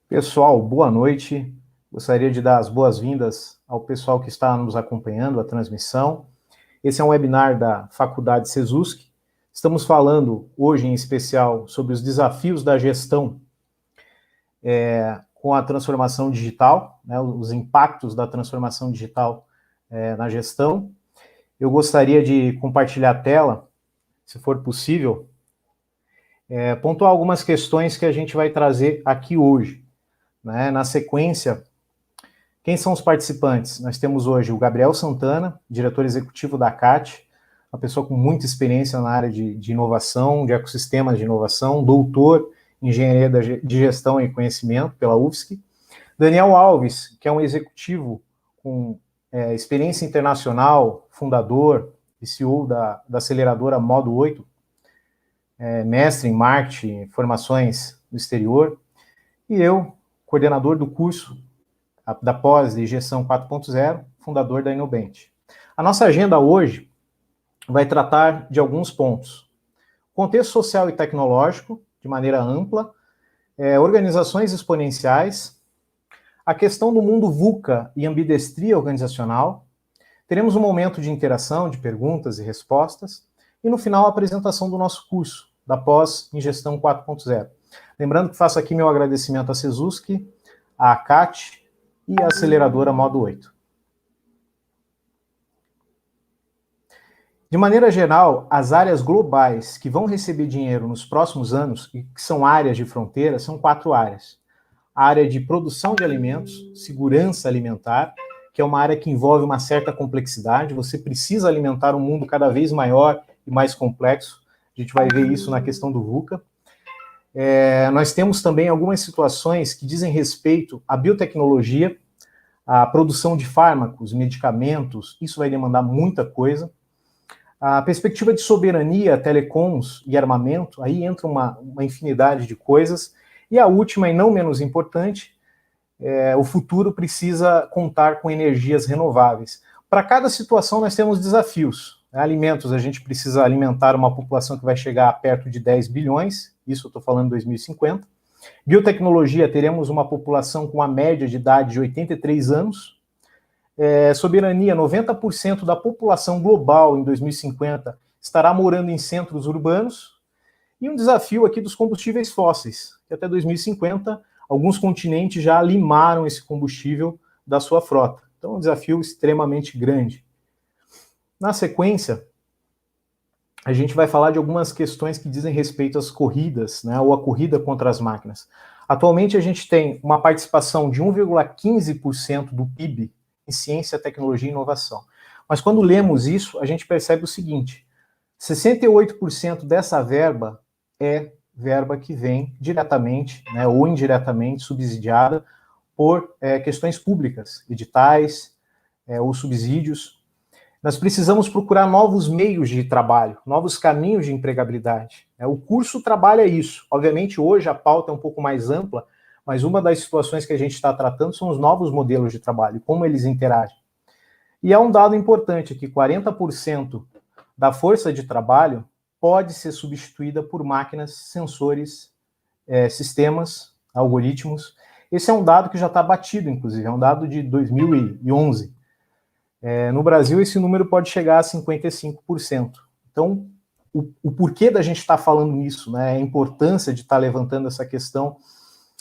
Pessoal, boa noite. Gostaria de dar as boas-vindas ao pessoal que está nos acompanhando, a transmissão. Esse é um webinar da Faculdade Sesusc. Estamos falando hoje, em especial, sobre os desafios da gestão com a transformação digital, né, os impactos da transformação digital na gestão. Eu gostaria de compartilhar a tela, se for possível, pontuar algumas questões que a gente vai trazer aqui hoje. Né? Na sequência, quem são os participantes? Nós temos hoje o Gabriel Santana, diretor executivo da CAT, uma pessoa com muita experiência na área de inovação, de ecossistemas de inovação, doutor em engenharia de gestão e conhecimento pela UFSC. Daniel Alves, que é um executivo com experiência internacional, fundador e CEO da aceleradora Modo 8, mestre em marketing, formações no exterior. E eu, coordenador do curso da pós de gestão 4.0, fundador da Inobent. A nossa agenda hoje vai tratar de alguns pontos. Contexto social e tecnológico, de maneira ampla, organizações exponenciais, a questão do mundo VUCA e ambidestria organizacional, teremos um momento de interação, de perguntas e respostas, e no final a apresentação do nosso curso, da pós em gestão 4.0. Lembrando que faço aqui meu agradecimento à Sesusc, à CAT e à aceleradora Modo 8. De maneira geral, as áreas globais que vão receber dinheiro nos próximos anos, e que são áreas de fronteira, são 4 áreas. A área de produção de alimentos, segurança alimentar, que é uma área que envolve uma certa complexidade, você precisa alimentar um mundo cada vez maior e mais complexo, a gente vai ver isso na questão do VUCA. Nós temos também algumas situações que dizem respeito à biotecnologia, à produção de fármacos, medicamentos, isso vai demandar muita coisa. A perspectiva de soberania, telecoms e armamento, aí entra uma infinidade de coisas. E a última, e não menos importante, o futuro precisa contar com energias renováveis. Para cada situação nós temos desafios. Alimentos, a gente precisa alimentar uma população que vai chegar a perto de 10 bilhões, isso eu estou falando em 2050. Biotecnologia, teremos uma população com a média de idade de 83 anos. Soberania, 90% da população global em 2050 estará morando em centros urbanos. E um desafio aqui dos combustíveis fósseis, que até 2050 alguns continentes já limaram esse combustível da sua frota. Então é um desafio extremamente grande. Na sequência, a gente vai falar de algumas questões que dizem respeito às corridas, né, ou a corrida contra as máquinas. Atualmente a gente tem uma participação de 1,15% do PIB em ciência, tecnologia e inovação. Mas quando lemos isso, a gente percebe o seguinte: 68% dessa verba é verba que vem diretamente, né, ou indiretamente subsidiada por questões públicas, editais ou subsídios. Nós precisamos procurar novos meios de trabalho, novos caminhos de empregabilidade. O curso trabalha isso. Obviamente, hoje a pauta é um pouco mais ampla, mas uma das situações que a gente está tratando são os novos modelos de trabalho, como eles interagem. E há um dado importante aqui: 40% da força de trabalho pode ser substituída por máquinas, sensores, sistemas, algoritmos. Esse é um dado que já está batido, inclusive, é um dado de 2011. No Brasil, esse número pode chegar a 55%. Então, o porquê da gente estar falando nisso, né, a importância de estar levantando essa questão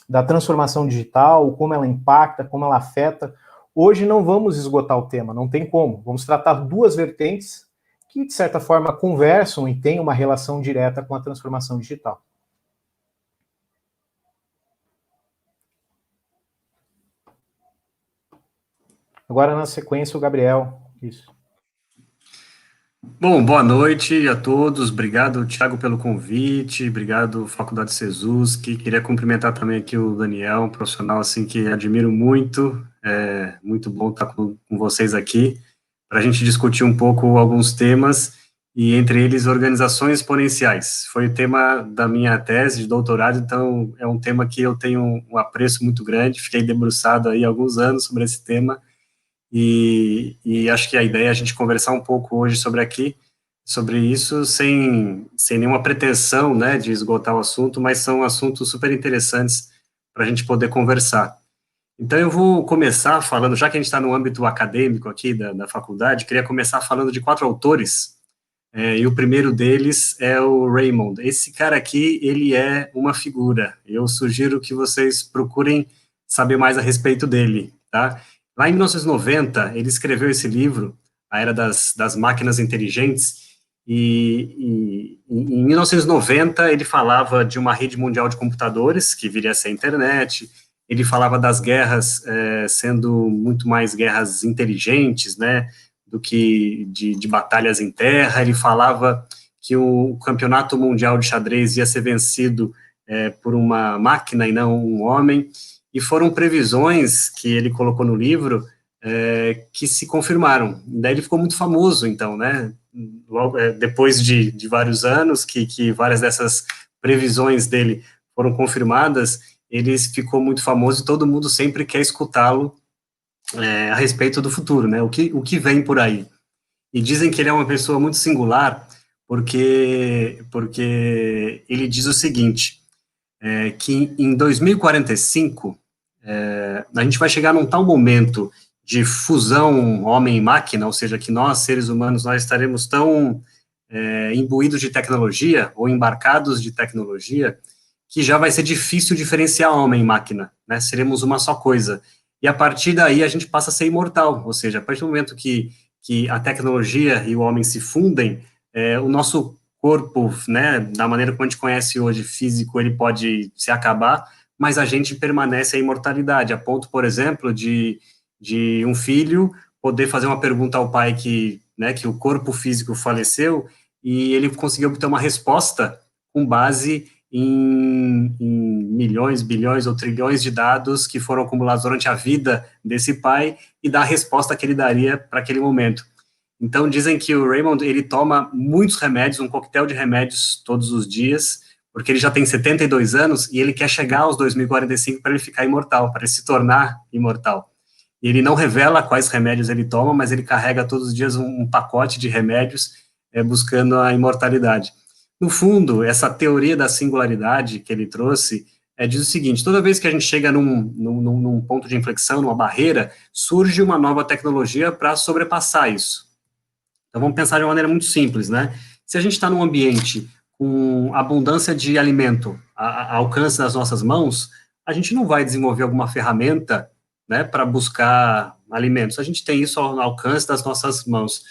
da transformação digital, como ela impacta, como ela afeta. Hoje não vamos esgotar o tema, não tem como. Vamos tratar duas vertentes que, de certa forma, conversam e têm uma relação direta com a transformação digital. Agora, na sequência, o Gabriel. Isso. Bom, boa noite a todos. Obrigado, Thiago, pelo convite. Obrigado, Faculdade Sesusc. Queria cumprimentar também aqui o Daniel, um profissional assim que admiro muito. É muito bom estar com vocês aqui para a gente discutir um pouco alguns temas, e entre eles organizações exponenciais. Foi o tema da minha tese de doutorado, então é um tema que eu tenho um apreço muito grande. Fiquei debruçado aí há alguns anos sobre esse tema. E acho que a ideia é a gente conversar um pouco hoje sobre isso, sem nenhuma pretensão, né, de esgotar o assunto, mas são assuntos super interessantes para a gente poder conversar. Então, eu vou começar falando, já que a gente está no âmbito acadêmico aqui da faculdade, queria começar falando de 4 autores, e o primeiro deles é o Raymond. Esse cara aqui, ele é uma figura. Eu sugiro que vocês procurem saber mais a respeito dele, tá? Lá em 1990, ele escreveu esse livro, A Era das Máquinas Inteligentes, e em 1990 ele falava de uma rede mundial de computadores, que viria a ser a internet. Ele falava das guerras sendo muito mais guerras inteligentes, né, do que de batalhas em terra. Ele falava que o campeonato mundial de xadrez ia ser vencido por uma máquina e não um homem, e foram previsões que ele colocou no livro que se confirmaram. Daí ele ficou muito famoso, então, né, depois de vários anos que várias dessas previsões dele foram confirmadas, ele ficou muito famoso e todo mundo sempre quer escutá-lo a respeito do futuro, né, o que vem por aí. E dizem que ele é uma pessoa muito singular, porque ele diz o seguinte, que em 2045, a gente vai chegar num tal momento de fusão homem-máquina, ou seja, que nós, seres humanos, nós estaremos tão imbuídos de tecnologia, ou embarcados de tecnologia, que já vai ser difícil diferenciar homem e máquina, né? Seremos uma só coisa. E a partir daí a gente passa a ser imortal, ou seja, a partir do momento que a tecnologia e o homem se fundem, o nosso corpo, né, da maneira como a gente conhece hoje, físico, ele pode se acabar, mas a gente permanece a imortalidade, a ponto, por exemplo, de um filho poder fazer uma pergunta ao pai que o corpo físico faleceu, e ele conseguiu obter uma resposta com base em milhões, bilhões ou trilhões de dados que foram acumulados durante a vida desse pai, e dar a resposta que ele daria para aquele momento. Então, dizem que o Raymond, ele toma muitos remédios, um coquetel de remédios todos os dias, porque ele já tem 72 anos, e ele quer chegar aos 2045 para ele ficar imortal, para ele se tornar imortal. E ele não revela quais remédios ele toma, mas ele carrega todos os dias um pacote de remédios, buscando a imortalidade. No fundo, essa teoria da singularidade que ele trouxe diz o seguinte: toda vez que a gente chega num ponto de inflexão, numa barreira, surge uma nova tecnologia para sobrepassar isso. Então, vamos pensar de uma maneira muito simples, né? Se a gente está num ambiente com abundância de alimento ao alcance das nossas mãos, a gente não vai desenvolver alguma ferramenta, né, para buscar alimentos. A gente tem isso ao alcance das nossas mãos.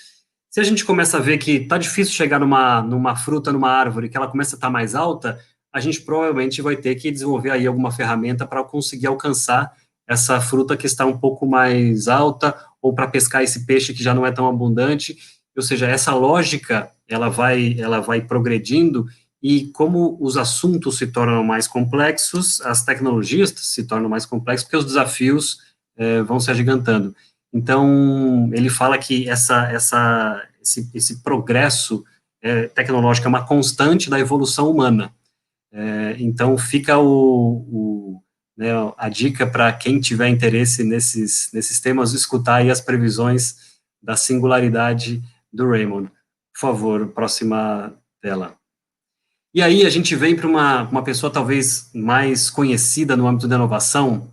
Se a gente começa a ver que está difícil chegar numa fruta, numa árvore, que ela começa a estar mais alta, a gente provavelmente vai ter que desenvolver aí alguma ferramenta para conseguir alcançar essa fruta que está um pouco mais alta, ou para pescar esse peixe que já não é tão abundante. Ou seja, essa lógica, ela vai progredindo, e como os assuntos se tornam mais complexos, as tecnologias se tornam mais complexas, porque os desafios vão se agigantando. Então, ele fala que esse progresso tecnológico é uma constante da evolução humana. Então, fica a dica para quem tiver interesse nesses temas, escutar aí as previsões da singularidade do Raymond. Por favor, próxima tela. E aí a gente vem para uma pessoa talvez mais conhecida no âmbito da inovação,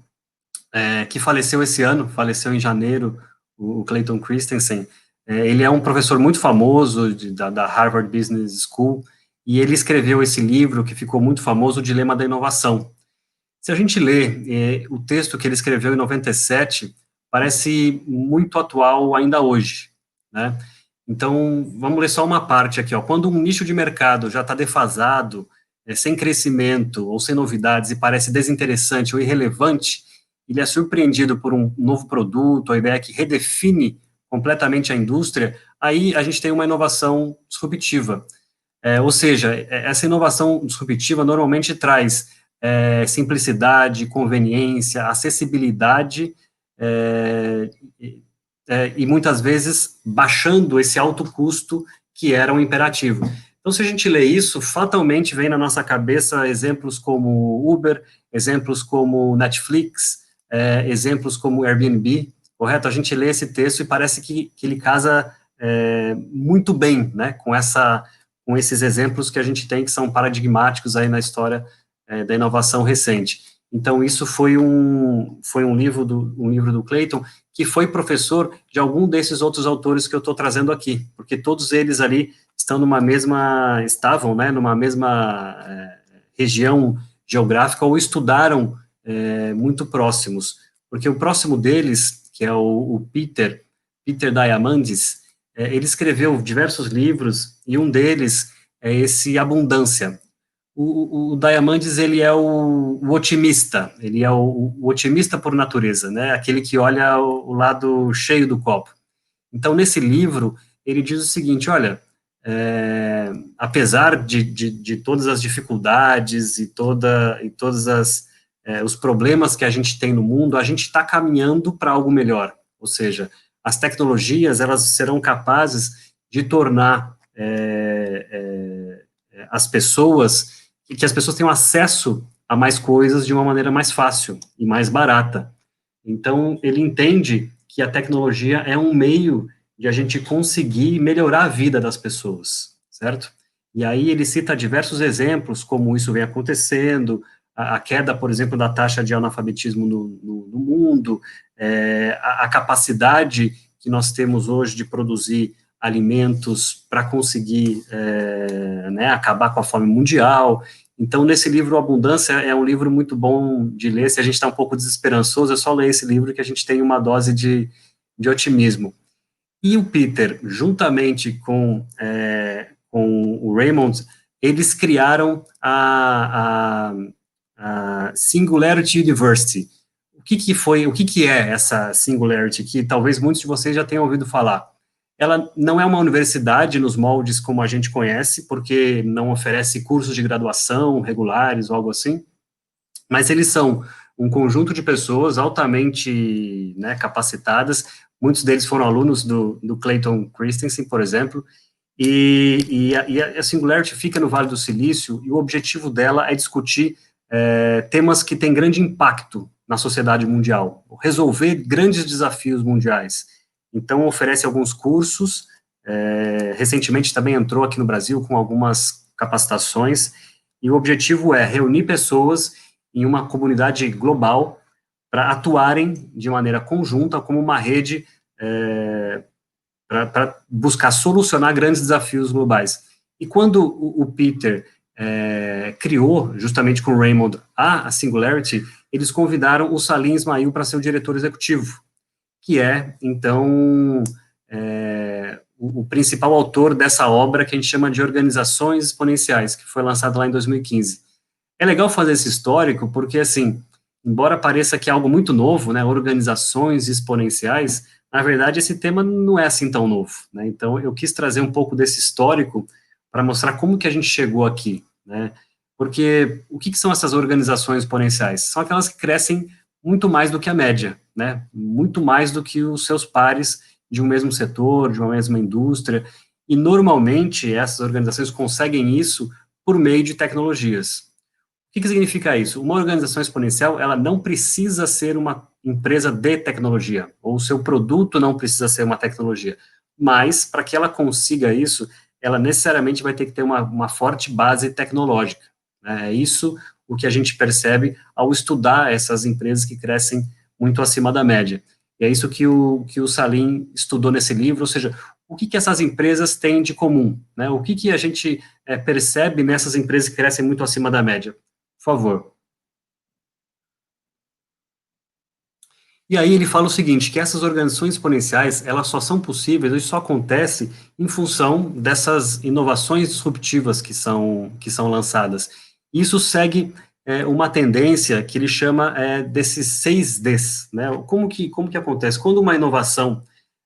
que faleceu esse ano, faleceu em janeiro, o Clayton Christensen. Ele é um professor muito famoso da Harvard Business School, e ele escreveu esse livro que ficou muito famoso, O Dilema da Inovação. Se a gente lê o texto que ele escreveu em 97, parece muito atual ainda hoje, né? Então, vamos ler só uma parte aqui, ó. Quando um nicho de mercado já está defasado, sem crescimento ou sem novidades, e parece desinteressante ou irrelevante, ele é surpreendido por um novo produto, a ideia que redefine completamente a indústria, aí a gente tem uma inovação disruptiva. Ou seja, essa inovação disruptiva normalmente traz simplicidade, conveniência, acessibilidade, e muitas vezes baixando esse alto custo que era um imperativo. Então, se a gente lê isso, fatalmente vem na nossa cabeça exemplos como Uber, exemplos como Netflix, exemplos como Airbnb, correto? A gente lê esse texto e parece que ele casa muito bem, né, com esses exemplos que a gente tem, que são paradigmáticos aí na história da inovação recente. Então, isso foi um livro do Clayton, que foi professor de algum desses outros autores que eu estou trazendo aqui, porque todos eles ali estavam, né, numa mesma região geográfica ou estudaram muito próximos, porque o próximo deles, que é o Peter Diamandis, ele escreveu diversos livros, e um deles é esse Abundância. O Diamandis, ele é o otimista, ele é o otimista por natureza, né, aquele que olha o lado cheio do copo. Então, nesse livro, ele diz o seguinte, olha, apesar de todas as dificuldades e todos os problemas que a gente tem no mundo, a gente está caminhando para algo melhor, ou seja, as tecnologias, elas serão capazes de tornar as pessoas, que as pessoas tenham acesso a mais coisas de uma maneira mais fácil e mais barata. Então, ele entende que a tecnologia é um meio de a gente conseguir melhorar a vida das pessoas, certo? E aí ele cita diversos exemplos, como isso vem acontecendo, a queda, por exemplo, da taxa de analfabetismo no mundo, a capacidade que nós temos hoje de produzir alimentos para conseguir acabar com a fome mundial. Então, nesse livro, Abundância, é um livro muito bom de ler. Se a gente está um pouco desesperançoso, é só ler esse livro que a gente tem uma dose de otimismo. E o Peter, juntamente com o Raymond, eles criaram a Singularity University. O que é essa Singularity, que talvez muitos de vocês já tenham ouvido falar? Ela não é uma universidade nos moldes como a gente conhece, porque não oferece cursos de graduação regulares ou algo assim, mas eles são um conjunto de pessoas altamente capacitadas. Muitos deles foram alunos do Clayton Christensen, por exemplo, e a Singularity fica no Vale do Silício, e o objetivo dela é discutir temas que têm grande impacto na sociedade mundial, resolver grandes desafios mundiais. Então, oferece alguns cursos, recentemente também entrou aqui no Brasil com algumas capacitações, e o objetivo é reunir pessoas em uma comunidade global para atuarem de maneira conjunta como uma rede para buscar solucionar grandes desafios globais. E quando o Peter criou, justamente com o Raymond, a Singularity, eles convidaram o Salim Ismail para ser o diretor executivo, que é, então, o principal autor dessa obra que a gente chama de Organizações Exponenciais, que foi lançada lá em 2015. É legal fazer esse histórico, porque, assim, embora pareça que é algo muito novo, né, organizações exponenciais, na verdade, esse tema não é assim tão novo, né, então eu quis trazer um pouco desse histórico para mostrar como que a gente chegou aqui, né, porque o que são essas organizações exponenciais? São aquelas que crescem muito mais do que a média, né, muito mais do que os seus pares de um mesmo setor, de uma mesma indústria, e normalmente essas organizações conseguem isso por meio de tecnologias. O que significa isso? Uma organização exponencial, ela não precisa ser uma empresa de tecnologia, ou o seu produto não precisa ser uma tecnologia, mas para que ela consiga isso, ela necessariamente vai ter que ter uma forte base tecnológica. É isso o que a gente percebe ao estudar essas empresas que crescem muito acima da média. E é isso que o Salim estudou nesse livro, ou seja, o que essas empresas têm de comum, né? O que a gente percebe nessas empresas que crescem muito acima da média? Por favor. E aí ele fala o seguinte, que essas organizações exponenciais, elas só são possíveis, isso só acontece em função dessas inovações disruptivas que são lançadas. Isso segue uma tendência que ele chama desses 6Ds, né? Como que acontece? Quando uma inovação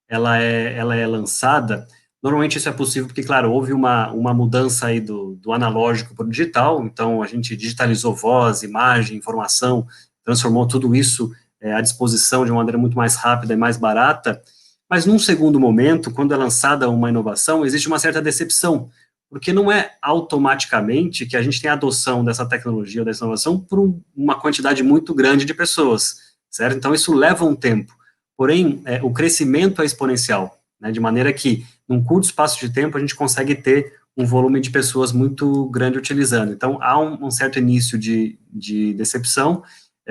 ela é lançada, normalmente isso é possível porque, claro, houve uma mudança aí do analógico para o digital, então a gente digitalizou voz, imagem, informação, transformou tudo isso à disposição de uma maneira muito mais rápida e mais barata, mas num segundo momento, quando é lançada uma inovação, existe uma certa decepção, porque não é automaticamente que a gente tem a adoção dessa tecnologia, dessa inovação, por uma quantidade muito grande de pessoas, certo? Então isso leva um tempo, porém, o crescimento é exponencial, né, de maneira que, num curto espaço de tempo, a gente consegue ter um volume de pessoas muito grande utilizando. Então, há um certo início de decepção,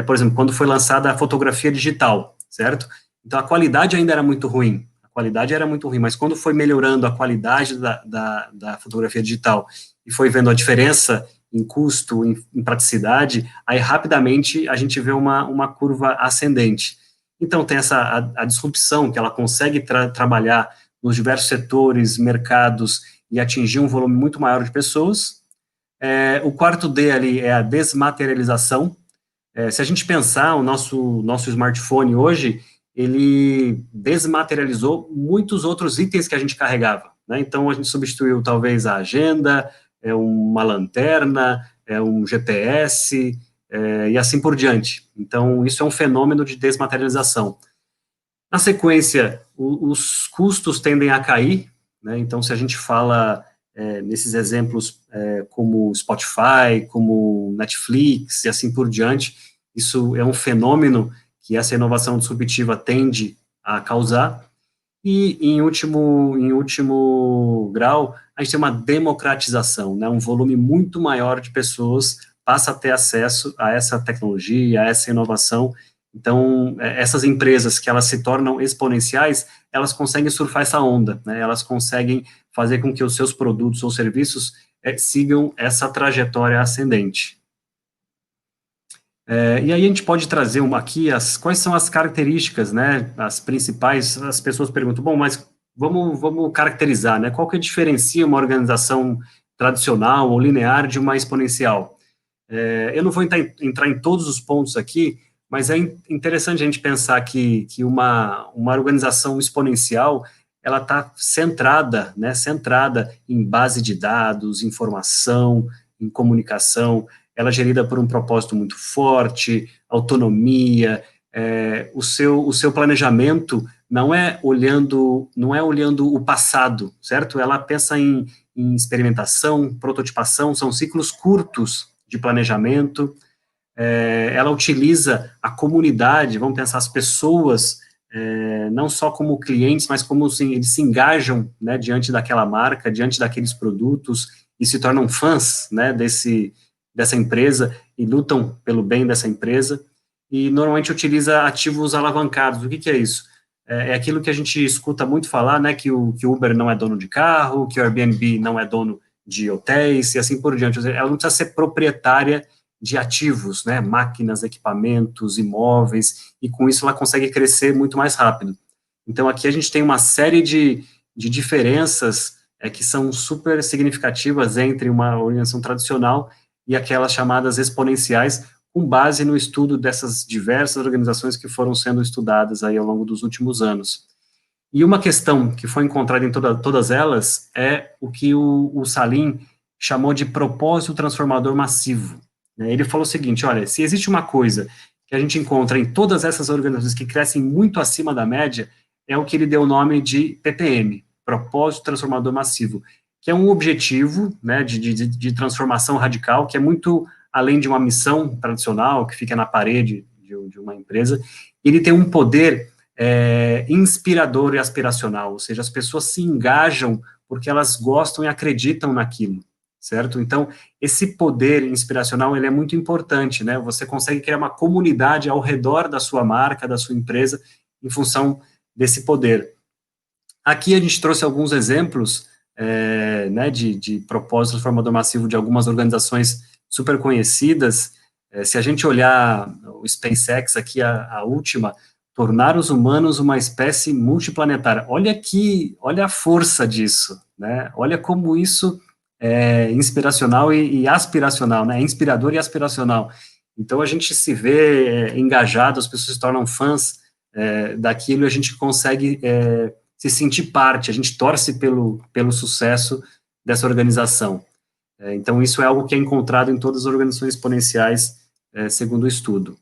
por exemplo, quando foi lançada a fotografia digital, certo? Então, a qualidade ainda era muito ruim, mas quando foi melhorando a qualidade da fotografia digital e foi vendo a diferença em custo, em praticidade, aí rapidamente a gente vê uma curva ascendente. Então, tem a disrupção, que ela consegue trabalhar nos diversos setores, mercados, e atingir um volume muito maior de pessoas. O quarto D ali é a desmaterialização. Se a gente pensar, o nosso smartphone hoje, ele desmaterializou muitos outros itens que a gente carregava, né? Então, a gente substituiu, talvez, a agenda, uma lanterna, um GPS, e assim por diante. Então, isso é um fenômeno de desmaterialização. Na sequência, os custos tendem a cair, né? Então, se a gente fala nesses exemplos como Spotify, como Netflix e assim por diante, isso é um fenômeno que essa inovação disruptiva tende a causar. E, em último grau, a gente tem uma democratização, né? Um volume muito maior de pessoas passa a ter acesso a essa tecnologia, a essa inovação. Então, essas empresas que elas se tornam exponenciais, elas conseguem surfar essa onda, né? Elas conseguem fazer com que os seus produtos ou serviços sigam essa trajetória ascendente. E aí a gente pode trazer aqui quais são as características, né, as principais. As pessoas perguntam, bom, mas vamos caracterizar, né, qual que diferencia uma organização tradicional ou linear de uma exponencial? Eu não vou entrar em todos os pontos aqui, mas é interessante a gente pensar que uma organização exponencial, ela está centrada em base de dados, informação, em comunicação. Ela é gerida por um propósito muito forte, autonomia. O seu planejamento não é olhando o passado, certo? Ela pensa em experimentação, prototipação, são ciclos curtos de planejamento. Ela utiliza a comunidade, vamos pensar as pessoas, não só como clientes, mas como assim, eles se engajam, né, diante daquela marca, diante daqueles produtos, e se tornam fãs, né, dessa empresa, e lutam pelo bem dessa empresa, e normalmente utiliza ativos alavancados. O que é isso? É aquilo que a gente escuta muito falar, né, que o Uber não é dono de carro, que o Airbnb não é dono de hotéis, e assim por diante. Ela não precisa ser proprietária de ativos, né, máquinas, equipamentos, imóveis, e com isso ela consegue crescer muito mais rápido. Então, aqui a gente tem uma série de diferenças que são super significativas entre uma organização tradicional e aquelas chamadas exponenciais, com base no estudo dessas diversas organizações que foram sendo estudadas aí ao longo dos últimos anos. E uma questão que foi encontrada em todas elas é o que o Salim chamou de propósito transformador massivo. Ele falou o seguinte, olha, se existe uma coisa que a gente encontra em todas essas organizações que crescem muito acima da média, é o que ele deu o nome de PTM, propósito transformador massivo, que é um objetivo, né, de transformação radical, que é muito além de uma missão tradicional, que fica na parede de uma empresa. Ele tem um poder inspirador e aspiracional, ou seja, as pessoas se engajam porque elas gostam e acreditam naquilo, certo? Então, esse poder inspiracional, ele é muito importante, né? Você consegue criar uma comunidade ao redor da sua marca, da sua empresa, em função desse poder. Aqui a gente trouxe alguns exemplos, né, de propósito transformador massivo de algumas organizações super conhecidas. Se a gente olhar o SpaceX aqui, a última, tornar os humanos uma espécie multiplanetária. Olha a força disso, né? Olha como isso é inspiracional e aspiracional, né? É inspirador e aspiracional. Então, a gente se vê engajado, as pessoas se tornam fãs daquilo, e a gente consegue se sentir parte, a gente torce pelo sucesso dessa organização. Então, isso é algo que é encontrado em todas as organizações exponenciais, segundo o estudo.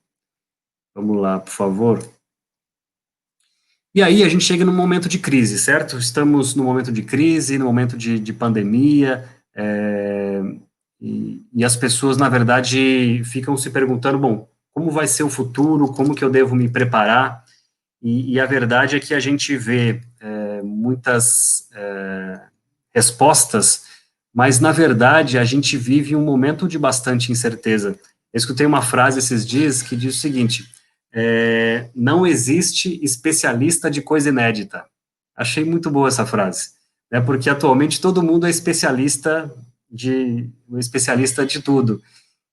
Vamos lá, por favor. E aí a gente chega num momento de crise, certo? Estamos num momento de crise, num momento de pandemia, e as pessoas, na verdade, ficam se perguntando, bom, como vai ser o futuro, como que eu devo me preparar? E a verdade é que a gente vê muitas respostas, mas, na verdade, a gente vive um momento de bastante incerteza. Eu escutei uma frase esses dias que diz o seguinte, não existe especialista de coisa inédita. Achei muito boa essa frase, né, porque atualmente todo mundo é especialista de tudo.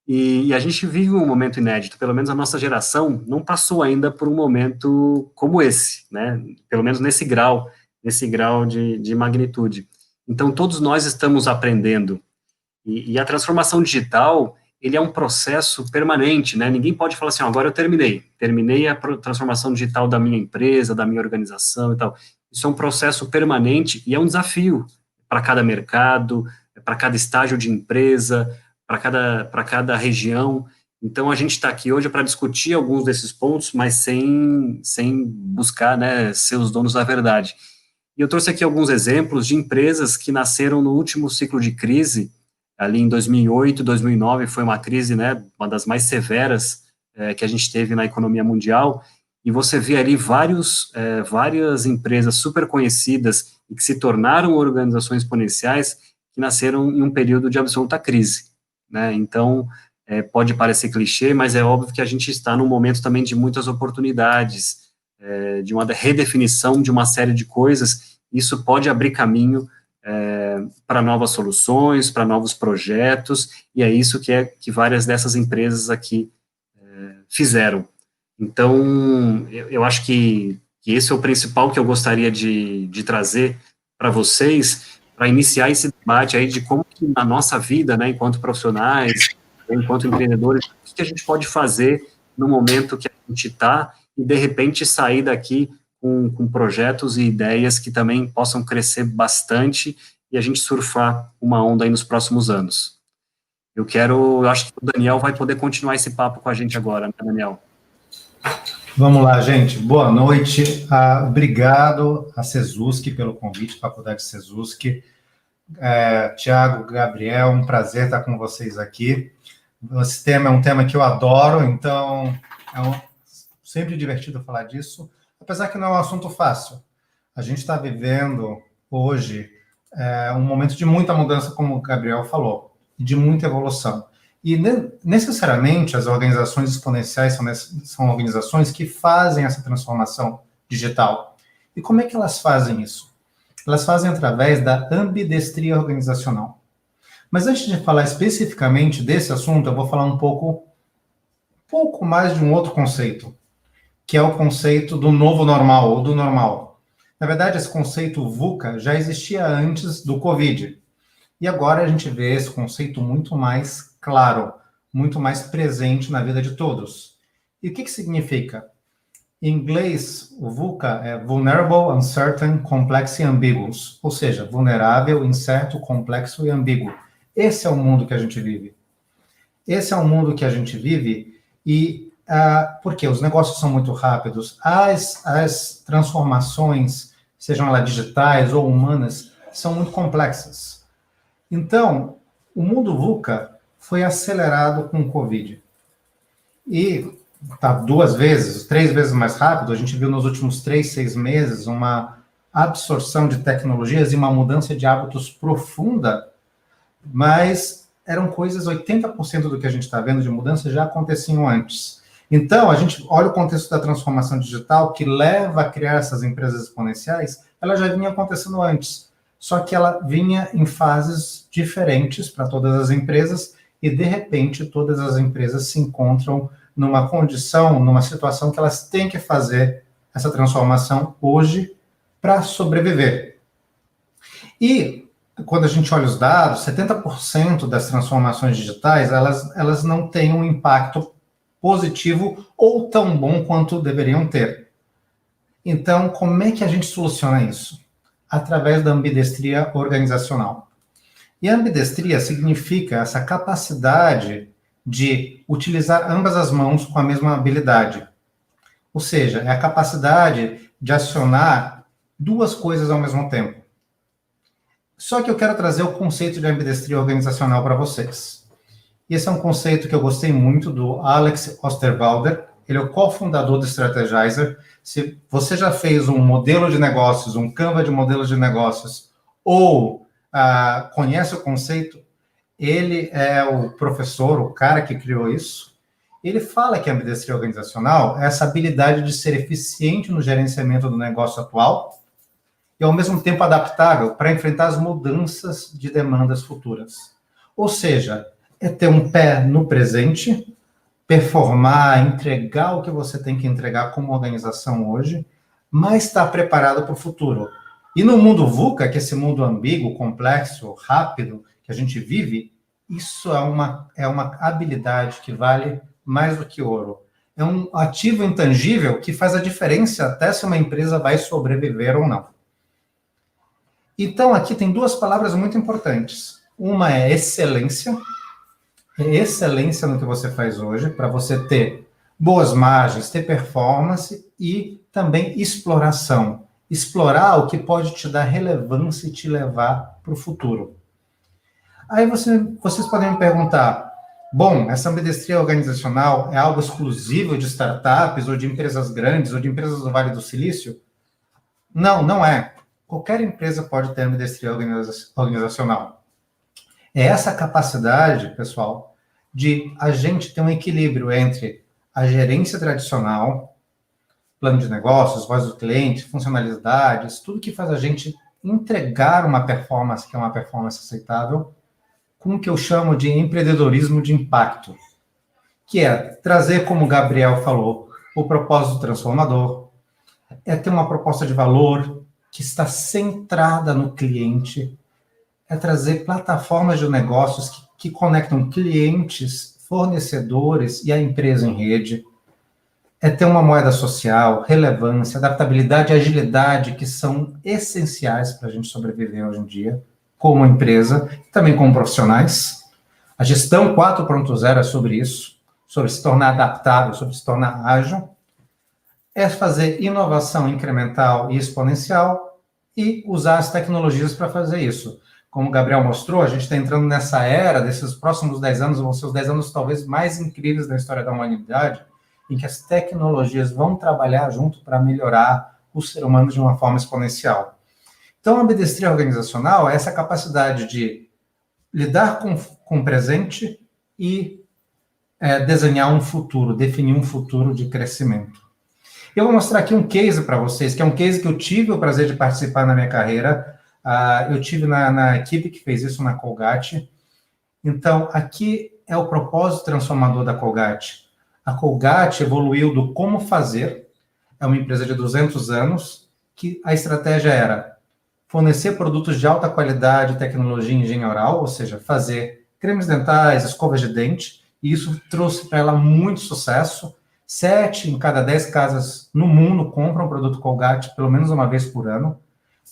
E a gente vive um momento inédito, pelo menos a nossa geração não passou ainda por um momento como esse, né, pelo menos nesse grau de magnitude. Então, todos nós estamos aprendendo, e a transformação digital, ele é um processo permanente, né, ninguém pode falar assim, agora eu terminei a transformação digital da minha empresa, da minha organização e tal. Isso é um processo permanente e é um desafio para cada mercado, para cada estágio de empresa, para cada região. Então, a gente está aqui hoje para discutir alguns desses pontos, mas sem buscar, né, ser os donos da verdade. E eu trouxe aqui alguns exemplos de empresas que nasceram no último ciclo de crise, ali em 2008, 2009, foi uma crise, né, uma das mais severas que a gente teve na economia mundial, e você vê ali várias empresas super conhecidas e que se tornaram organizações exponenciais que nasceram em um período de absoluta crise, né? Então, pode parecer clichê, mas é óbvio que a gente está num momento também de muitas oportunidades, de uma redefinição de uma série de coisas. Isso pode abrir caminho para novas soluções, para novos projetos, e é isso que várias dessas empresas aqui fizeram. Então, eu acho que esse é o principal que eu gostaria de trazer para vocês, para iniciar esse debate aí de como que na nossa vida, né, enquanto profissionais, enquanto empreendedores, o que a gente pode fazer no momento que a gente está e, de repente, sair daqui com projetos e ideias que também possam crescer bastante e a gente surfar uma onda aí nos próximos anos. Eu acho que o Daniel vai poder continuar esse papo com a gente agora, né, Daniel? Vamos lá, gente. Boa noite. Obrigado a Sezuski pelo convite, Faculdade Sezuski. Tiago, Gabriel, um prazer estar com vocês aqui. Esse tema é um tema que eu adoro, então sempre divertido falar disso, apesar que não é um assunto fácil. A gente está vivendo hoje um momento de muita mudança, como o Gabriel falou, de muita evolução. E necessariamente as organizações exponenciais são organizações que fazem essa transformação digital. E como é que elas fazem isso? Elas fazem através da ambidestria organizacional. Mas antes de falar especificamente desse assunto, eu vou falar um pouco mais de um outro conceito, que é o conceito do novo normal, ou do normal. Na verdade, esse conceito VUCA já existia antes do Covid. E agora a gente vê esse conceito muito mais claro, muito mais presente na vida de todos. E o que significa? Em inglês, o VUCA é Vulnerable, Uncertain, Complex e Ambiguous, ou seja, vulnerável, incerto, complexo e ambíguo. Esse é o mundo que a gente vive. Esse é o mundo que a gente vive e porque os negócios são muito rápidos, as transformações, sejam elas digitais ou humanas, são muito complexas. Então, o mundo VUCA foi acelerado com o Covid. E está 2 vezes, 3 vezes mais rápido. A gente viu nos últimos 3, 6 meses uma absorção de tecnologias e uma mudança de hábitos profunda, mas eram coisas, 80% do que a gente está vendo de mudança já aconteciam antes. Então, a gente olha o contexto da transformação digital que leva a criar essas empresas exponenciais, ela já vinha acontecendo antes, só que ela vinha em fases diferentes para todas as empresas e, de repente, todas as empresas se encontram numa condição, numa situação que elas têm que fazer essa transformação hoje para sobreviver. E, quando a gente olha os dados, 70% das transformações digitais, elas não têm um impacto positivo ou tão bom quanto deveriam ter. Então, como é que a gente soluciona isso? Através da ambidestria organizacional. E a ambidestria significa essa capacidade de utilizar ambas as mãos com a mesma habilidade. Ou seja, é a capacidade de acionar 2 coisas ao mesmo tempo. Só que eu quero trazer o conceito de ambidestria organizacional para vocês. E esse é um conceito que eu gostei muito do Alex Osterwalder. Ele é o cofundador do Strategizer. Se você já fez um modelo de negócios, um Canva de modelos de negócios, ou conhece o conceito, ele é o professor, o cara que criou isso. Ele fala que a ambidestria organizacional é essa habilidade de ser eficiente no gerenciamento do negócio atual e, ao mesmo tempo, adaptável para enfrentar as mudanças de demandas futuras. Ou seja, é ter um pé no presente, performar, entregar o que você tem que entregar como organização hoje, mas estar preparado para o futuro. E no mundo VUCA, que é esse mundo ambíguo, complexo, rápido, que a gente vive, isso é uma habilidade que vale mais do que ouro. É um ativo intangível que faz a diferença até se uma empresa vai sobreviver ou não. Então, aqui tem duas palavras muito importantes. Uma é excelência no que você faz hoje, para você ter boas margens, ter performance e também exploração. Explorar o que pode te dar relevância e te levar para o futuro. Aí vocês podem me perguntar, bom, essa ambidestria organizacional é algo exclusivo de startups ou de empresas grandes ou de empresas do Vale do Silício? Não, não é. Qualquer empresa pode ter ambidestria organizacional. É essa capacidade, pessoal, de a gente ter um equilíbrio entre a gerência tradicional, plano de negócios, voz do cliente, funcionalidades, tudo que faz a gente entregar uma performance que é uma performance aceitável, com o que eu chamo de empreendedorismo de impacto, que é trazer, como o Gabriel falou, o propósito transformador, é ter uma proposta de valor que está centrada no cliente, é trazer plataformas de negócios que conectam clientes, fornecedores e a empresa em rede, é ter uma moeda social, relevância, adaptabilidade e agilidade, que são essenciais para a gente sobreviver hoje em dia, como empresa, também como profissionais. A gestão 4.0 é sobre isso, sobre se tornar adaptável, sobre se tornar ágil. É fazer inovação incremental e exponencial e usar as tecnologias para fazer isso. Como o Gabriel mostrou, a gente está entrando nessa era, desses próximos 10 anos, vão ser os 10 anos talvez mais incríveis da história da humanidade, em que as tecnologias vão trabalhar junto para melhorar o ser humano de uma forma exponencial. Então, a ambidestria organizacional é essa capacidade de lidar com o presente e desenhar um futuro, definir um futuro de crescimento. Eu vou mostrar aqui um case para vocês, que é um case que eu tive o prazer de participar na minha carreira. Eu tive na equipe que fez isso na Colgate. Então, aqui é o propósito transformador da Colgate. A Colgate evoluiu do como fazer, é uma empresa de 200 anos, que a estratégia era fornecer produtos de alta qualidade, tecnologia e engenharia oral, ou seja, fazer cremes dentais, escovas de dente, e isso trouxe para ela muito sucesso. 7 em cada 10 casas no mundo compram produto Colgate pelo menos uma vez por ano.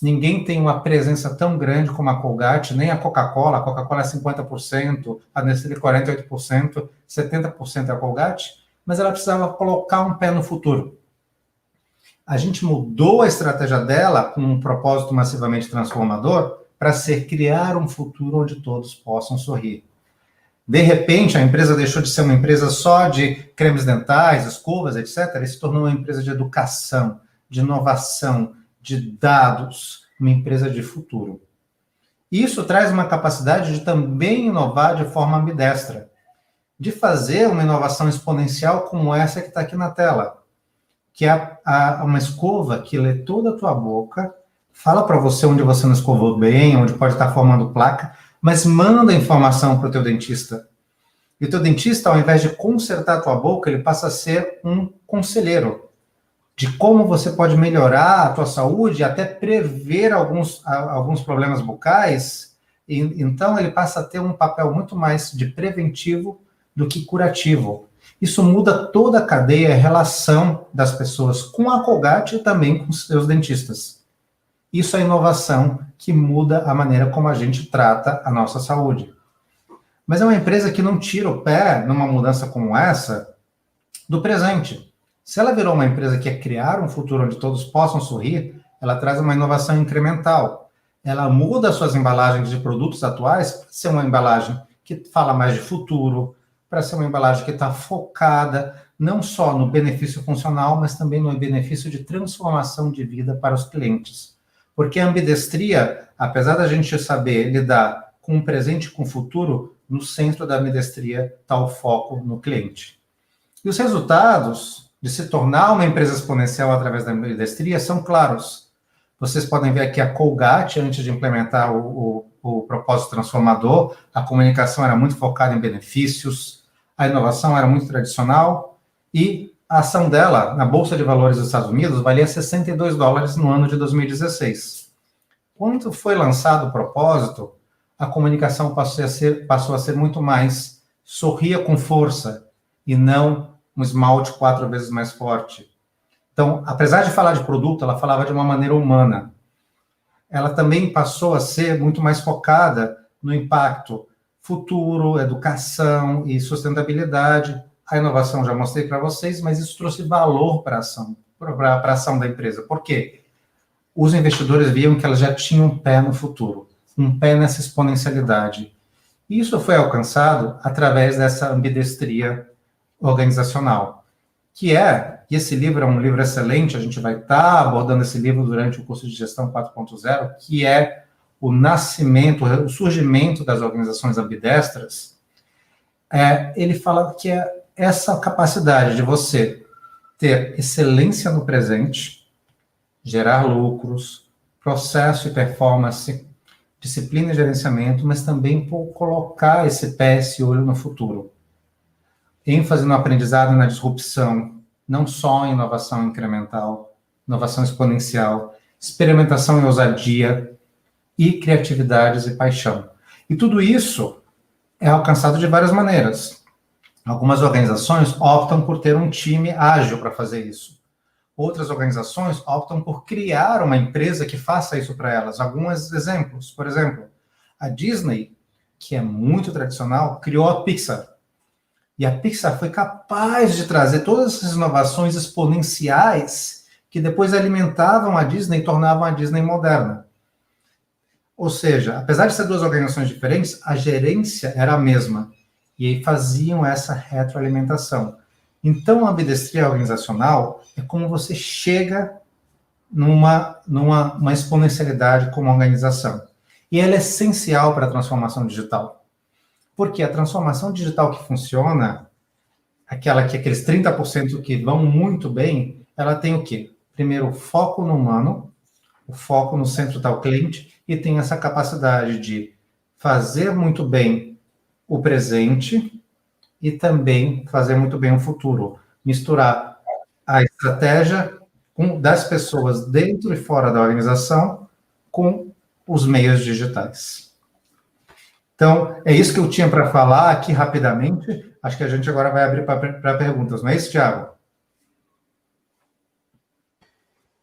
Ninguém tem uma presença tão grande como a Colgate, nem a Coca-Cola. A Coca-Cola é 50%, a Nestlé 48%, 70% é a Colgate, mas ela precisava colocar um pé no futuro. A gente mudou a estratégia dela com um propósito massivamente transformador para criar um futuro onde todos possam sorrir. De repente, a empresa deixou de ser uma empresa só de cremes dentais, escovas, etc., e se tornou uma empresa de educação, de inovação, de dados, uma empresa de futuro. Isso traz uma capacidade de também inovar de forma ambidestra, de fazer uma inovação exponencial como essa que está aqui na tela, que é uma escova que lê toda a tua boca, fala para você onde você não escovou bem, onde pode estar formando placa, mas manda informação para o teu dentista. E o teu dentista, ao invés de consertar a tua boca, ele passa a ser um conselheiro de como você pode melhorar a tua saúde, até prever alguns problemas bucais. E, então, ele passa a ter um papel muito mais de preventivo do que curativo. Isso muda toda a cadeia, a relação das pessoas com a Colgate e também com os seus dentistas. Isso é inovação que muda a maneira como a gente trata a nossa saúde. Mas é uma empresa que não tira o pé numa mudança como essa do presente. Se ela virou uma empresa que é criar um futuro onde todos possam sorrir, ela traz uma inovação incremental. Ela muda suas embalagens de produtos atuais para ser uma embalagem que fala mais de futuro, para ser uma embalagem que está focada não só no benefício funcional, mas também no benefício de transformação de vida para os clientes. Porque a ambidestria, apesar da gente saber lidar com o presente e com o futuro, no centro da ambidestria está o foco no cliente. E os resultados de se tornar uma empresa exponencial através da ambidestria são claros. Vocês podem ver aqui a Colgate, antes de implementar o propósito transformador, a comunicação era muito focada em benefícios, a inovação era muito tradicional, e a ação dela, na Bolsa de Valores dos Estados Unidos, valia $62 no ano de 2016. Quando foi lançado o propósito, a comunicação passou a ser muito mais sorria com força, e não um esmalte 4 vezes mais forte. Então, apesar de falar de produto, ela falava de uma maneira humana. Ela também passou a ser muito mais focada no impacto futuro, educação e sustentabilidade. A inovação já mostrei para vocês, mas isso trouxe valor para a ação da empresa. Por quê? Os investidores viam que ela já tinha um pé no futuro, um pé nessa exponencialidade. E isso foi alcançado através dessa ambidestria organizacional, e esse livro é um livro excelente, a gente vai estar abordando esse livro durante o curso de Gestão 4.0, que é o nascimento, o surgimento das organizações ambidestras. Ele fala que é essa capacidade de você ter excelência no presente, gerar lucros, processo e performance, disciplina e gerenciamento, mas também colocar esse pé, esse olho no futuro. ênfase no aprendizado e na disrupção, não só em inovação incremental, inovação exponencial, experimentação e ousadia, e criatividades e paixão. E tudo isso é alcançado de várias maneiras. Algumas organizações optam por ter um time ágil para fazer isso. Outras organizações optam por criar uma empresa que faça isso para elas. Alguns exemplos, por exemplo, a Disney, que é muito tradicional, criou a Pixar. E a Pixar foi capaz de trazer todas essas inovações exponenciais que depois alimentavam a Disney e tornavam a Disney moderna. Ou seja, apesar de ser duas organizações diferentes, a gerência era a mesma. E aí faziam essa retroalimentação. Então, a ambidestria organizacional é como você chega numa exponencialidade como organização. E ela é essencial para a transformação digital. Porque a transformação digital que funciona, aqueles 30% que vão muito bem, ela tem o quê? Primeiro, o foco no humano, o foco no centro do cliente, e tem essa capacidade de fazer muito bem o presente e também fazer muito bem o futuro. Misturar a estratégia das pessoas dentro e fora da organização com os meios digitais. Então, é isso que eu tinha para falar aqui rapidamente. Acho que a gente agora vai abrir para perguntas. Não é isso, Thiago?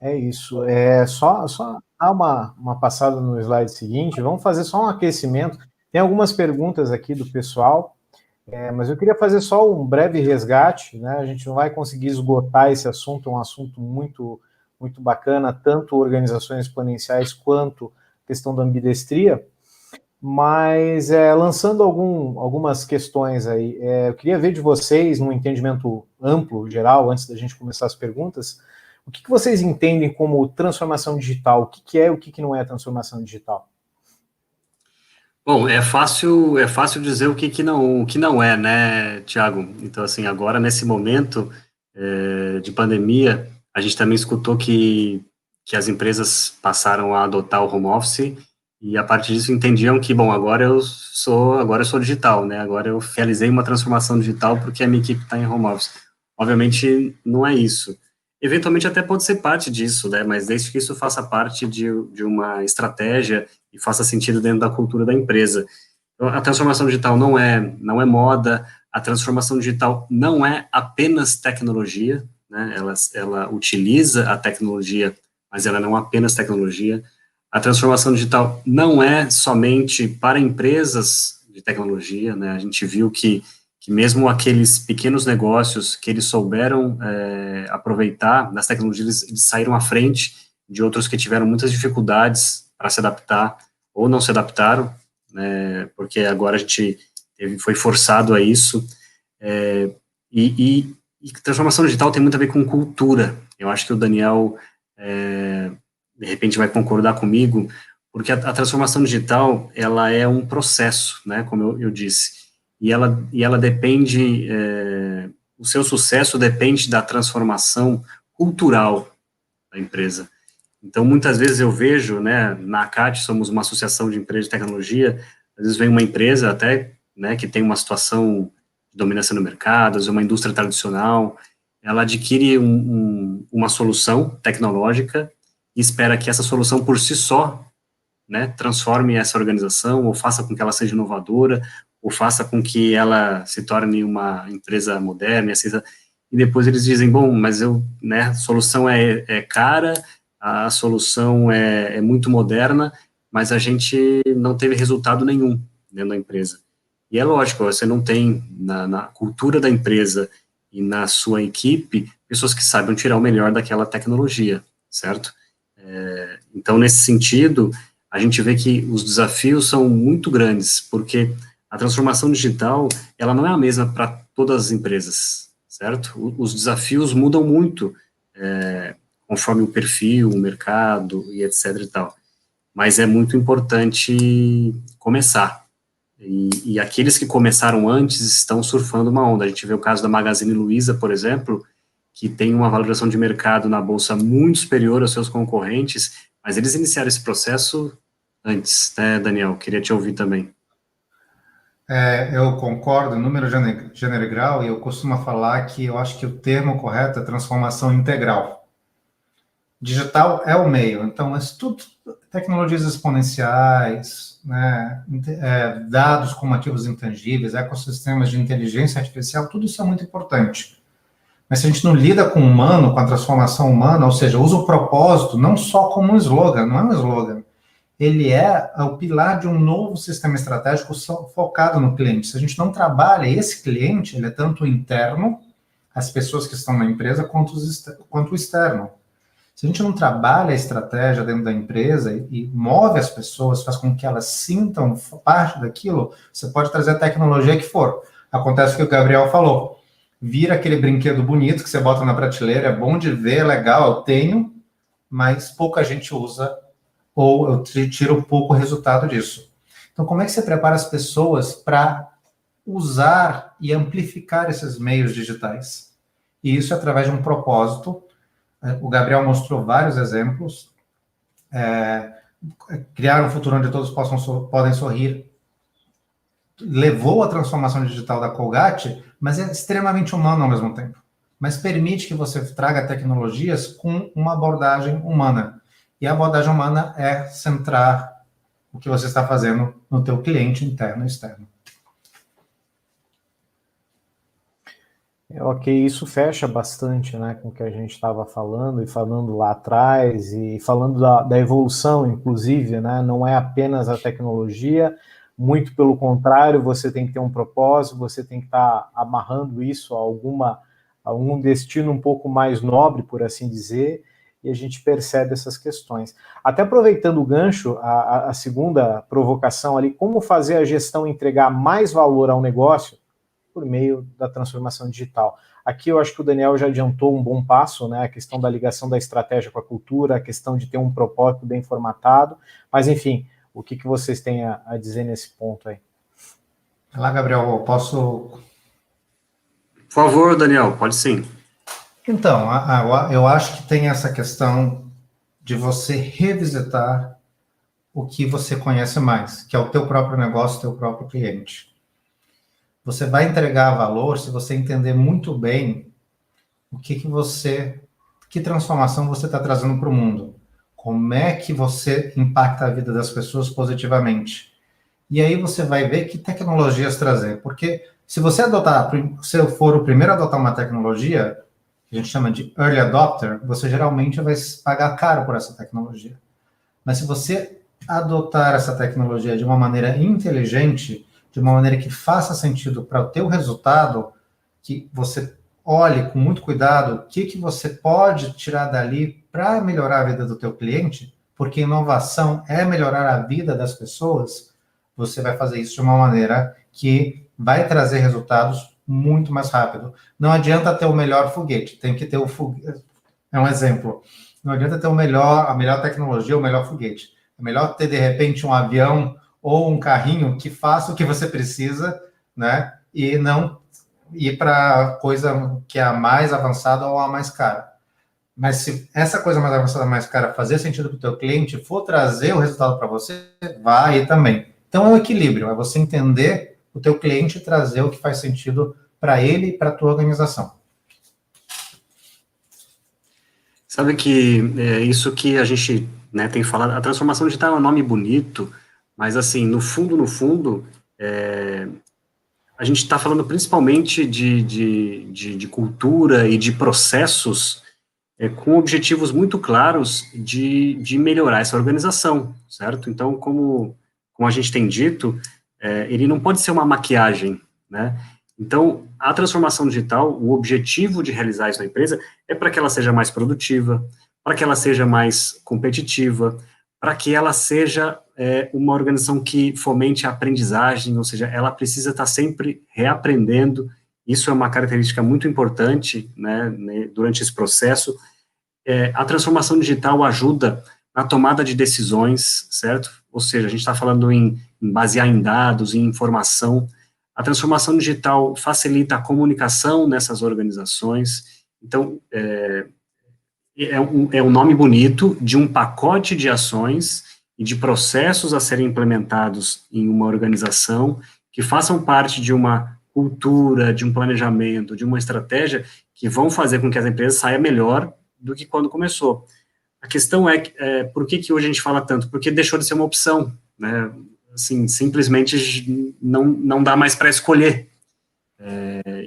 É isso. Só dar uma passada no slide seguinte. Vamos fazer só um aquecimento. Tem algumas perguntas aqui do pessoal, mas eu queria fazer só um breve resgate, né? A gente não vai conseguir esgotar esse assunto, é um assunto muito, muito bacana, tanto organizações exponenciais quanto questão da ambidestria. Mas lançando algumas questões aí, eu queria ver de vocês, num entendimento amplo, geral, antes da gente começar as perguntas, o que vocês entendem como transformação digital? O que é e o que não é transformação digital? Bom, é fácil dizer o que não é, né, Thiago? Então, assim, agora, nesse momento de pandemia, a gente também escutou que as empresas passaram a adotar o home office e, a partir disso, entendiam que, bom, agora eu sou digital, né? Agora eu realizei uma transformação digital porque a minha equipe está em home office. Obviamente, não é isso. Eventualmente até pode ser parte disso, né? Mas desde que isso faça parte de uma estratégia e faça sentido dentro da cultura da empresa. Então, a transformação digital não é moda, a transformação digital não é apenas tecnologia, né? Ela utiliza a tecnologia, mas ela não é apenas tecnologia. A transformação digital não é somente para empresas de tecnologia, né? A gente viu que mesmo aqueles pequenos negócios que eles souberam aproveitar das tecnologias, eles saíram à frente de outros que tiveram muitas dificuldades para se adaptar ou não se adaptaram, né, porque agora a gente foi forçado a isso. E transformação digital tem muito a ver com cultura. Eu acho que o Daniel, de repente, vai concordar comigo, porque a transformação digital, ela é um processo, né, como eu disse. E ela depende o seu sucesso depende da transformação cultural da empresa. Então, muitas vezes eu vejo, né, na ACAT, somos uma associação de empresas de tecnologia, às vezes vem uma empresa até, né, que tem uma situação de dominância no mercado, às vezes uma indústria tradicional, ela adquire uma solução tecnológica e espera que essa solução por si só, né, transforme essa organização, ou faça com que ela seja inovadora, ou faça com que ela se torne uma empresa moderna, e depois eles dizem, bom, mas né, a solução é cara, a solução é muito moderna, mas a gente não teve resultado nenhum dentro da empresa. E é lógico, você não tem na cultura da empresa e na sua equipe pessoas que saibam tirar o melhor daquela tecnologia, certo? Então, nesse sentido, a gente vê que os desafios são muito grandes, porque a transformação digital, ela não é a mesma para todas as empresas, certo? Os desafios mudam muito, conforme o perfil, o mercado e etc e tal. Mas é muito importante começar. E aqueles que começaram antes estão surfando uma onda. A gente vê o caso da Magazine Luiza, por exemplo, que tem uma valoração de mercado na bolsa muito superior aos seus concorrentes, mas eles iniciaram esse processo antes, né, Daniel? Queria te ouvir também. Eu concordo, número, gênero e grau, e eu costumo falar que eu acho que o termo correto é transformação integral. Digital é o meio, então, tudo, tecnologias exponenciais, né, dados como ativos intangíveis, ecossistemas de inteligência artificial, tudo isso é muito importante. Mas se a gente não lida com o humano, com a transformação humana, ou seja, usa o propósito não só como um slogan, não é um slogan, ele é o pilar de um novo sistema estratégico focado no cliente. Se a gente não trabalha esse cliente, ele é tanto interno, as pessoas que estão na empresa, quanto o externo. Se a gente não trabalha a estratégia dentro da empresa e move as pessoas, faz com que elas sintam parte daquilo, você pode trazer a tecnologia que for. Acontece o que o Gabriel falou. Vira aquele brinquedo bonito que você bota na prateleira, é bom de ver, é legal, eu tenho, mas pouca gente usa, ou eu tiro pouco resultado disso. Então, como é que você prepara as pessoas para usar e amplificar esses meios digitais? E isso é através de um propósito. O Gabriel mostrou vários exemplos. Criar um futuro onde todos podem sorrir levou à transformação digital da Colgate, mas é extremamente humano ao mesmo tempo. Mas permite que você traga tecnologias com uma abordagem humana. E a abordagem humana é centrar o que você está fazendo no teu cliente interno e externo. Ok, isso fecha bastante, né, com o que a gente estava falando, e falando lá atrás, e falando da evolução, inclusive, né, não é apenas a tecnologia, muito pelo contrário, você tem que ter um propósito, você tem que estar amarrando isso a algum destino um pouco mais nobre, por assim dizer, e a gente percebe essas questões. Até aproveitando o gancho, a segunda provocação ali, como fazer a gestão entregar mais valor ao negócio por meio da transformação digital. Aqui eu acho que o Daniel já adiantou um bom passo, né, a questão da ligação da estratégia com a cultura, a questão de ter um propósito bem formatado, mas enfim, o que vocês têm a dizer nesse ponto aí? Vai lá, Gabriel, eu posso... Por favor, Daniel, pode sim. Então, eu acho que tem essa questão de você revisitar o que você conhece mais, que é o teu próprio negócio, o teu próprio cliente. Você vai entregar valor se você entender muito bem que transformação você está trazendo para o mundo. Como é que você impacta a vida das pessoas positivamente. E aí você vai ver que tecnologias trazer. Porque se você for o primeiro a adotar uma tecnologia, que a gente chama de early adopter, você geralmente vai pagar caro por essa tecnologia. Mas se você adotar essa tecnologia de uma maneira inteligente, de uma maneira que faça sentido para o teu resultado, que você olhe com muito cuidado o que você pode tirar dali para melhorar a vida do teu cliente, porque inovação é melhorar a vida das pessoas, você vai fazer isso de uma maneira que vai trazer resultados muito mais rápido. Não adianta ter o melhor foguete, tem que ter o foguete. É um exemplo. Não adianta ter a melhor tecnologia, o melhor foguete. É melhor ter, de repente, um avião ou um carrinho que faça o que você precisa, né? E não ir para coisa que é a mais avançada ou a mais cara. Mas se essa coisa mais avançada, mais cara, fazer sentido para o teu cliente, for trazer o resultado para você, vai também. Então é um equilíbrio, é você entender o teu cliente e trazer o que faz sentido para ele e para a tua organização. Sabe que isso que a gente, né, tem falado, a transformação digital é um nome bonito, mas assim, no fundo, a gente está falando principalmente de cultura e de processos com objetivos muito claros de melhorar essa organização, certo? Então, como a gente tem dito, ele não pode ser uma maquiagem, né? Então, a transformação digital, o objetivo de realizar isso na empresa é para que ela seja mais produtiva, para que ela seja mais competitiva, para que ela seja uma organização que fomente a aprendizagem, ou seja, ela precisa estar sempre reaprendendo. Isso é uma característica muito importante, né, durante esse processo. A transformação digital ajuda na tomada de decisões, certo? Ou seja, a gente está falando em basear em dados, em informação. A transformação digital facilita a comunicação nessas organizações. Então, é um nome bonito de um pacote de ações e de processos a serem implementados em uma organização que façam parte de uma cultura, de um planejamento, de uma estratégia que vão fazer com que as empresas saiam melhor do que quando começou. A questão por que hoje a gente fala tanto? Porque deixou de ser uma opção, né? Assim, simplesmente não dá mais para escolher.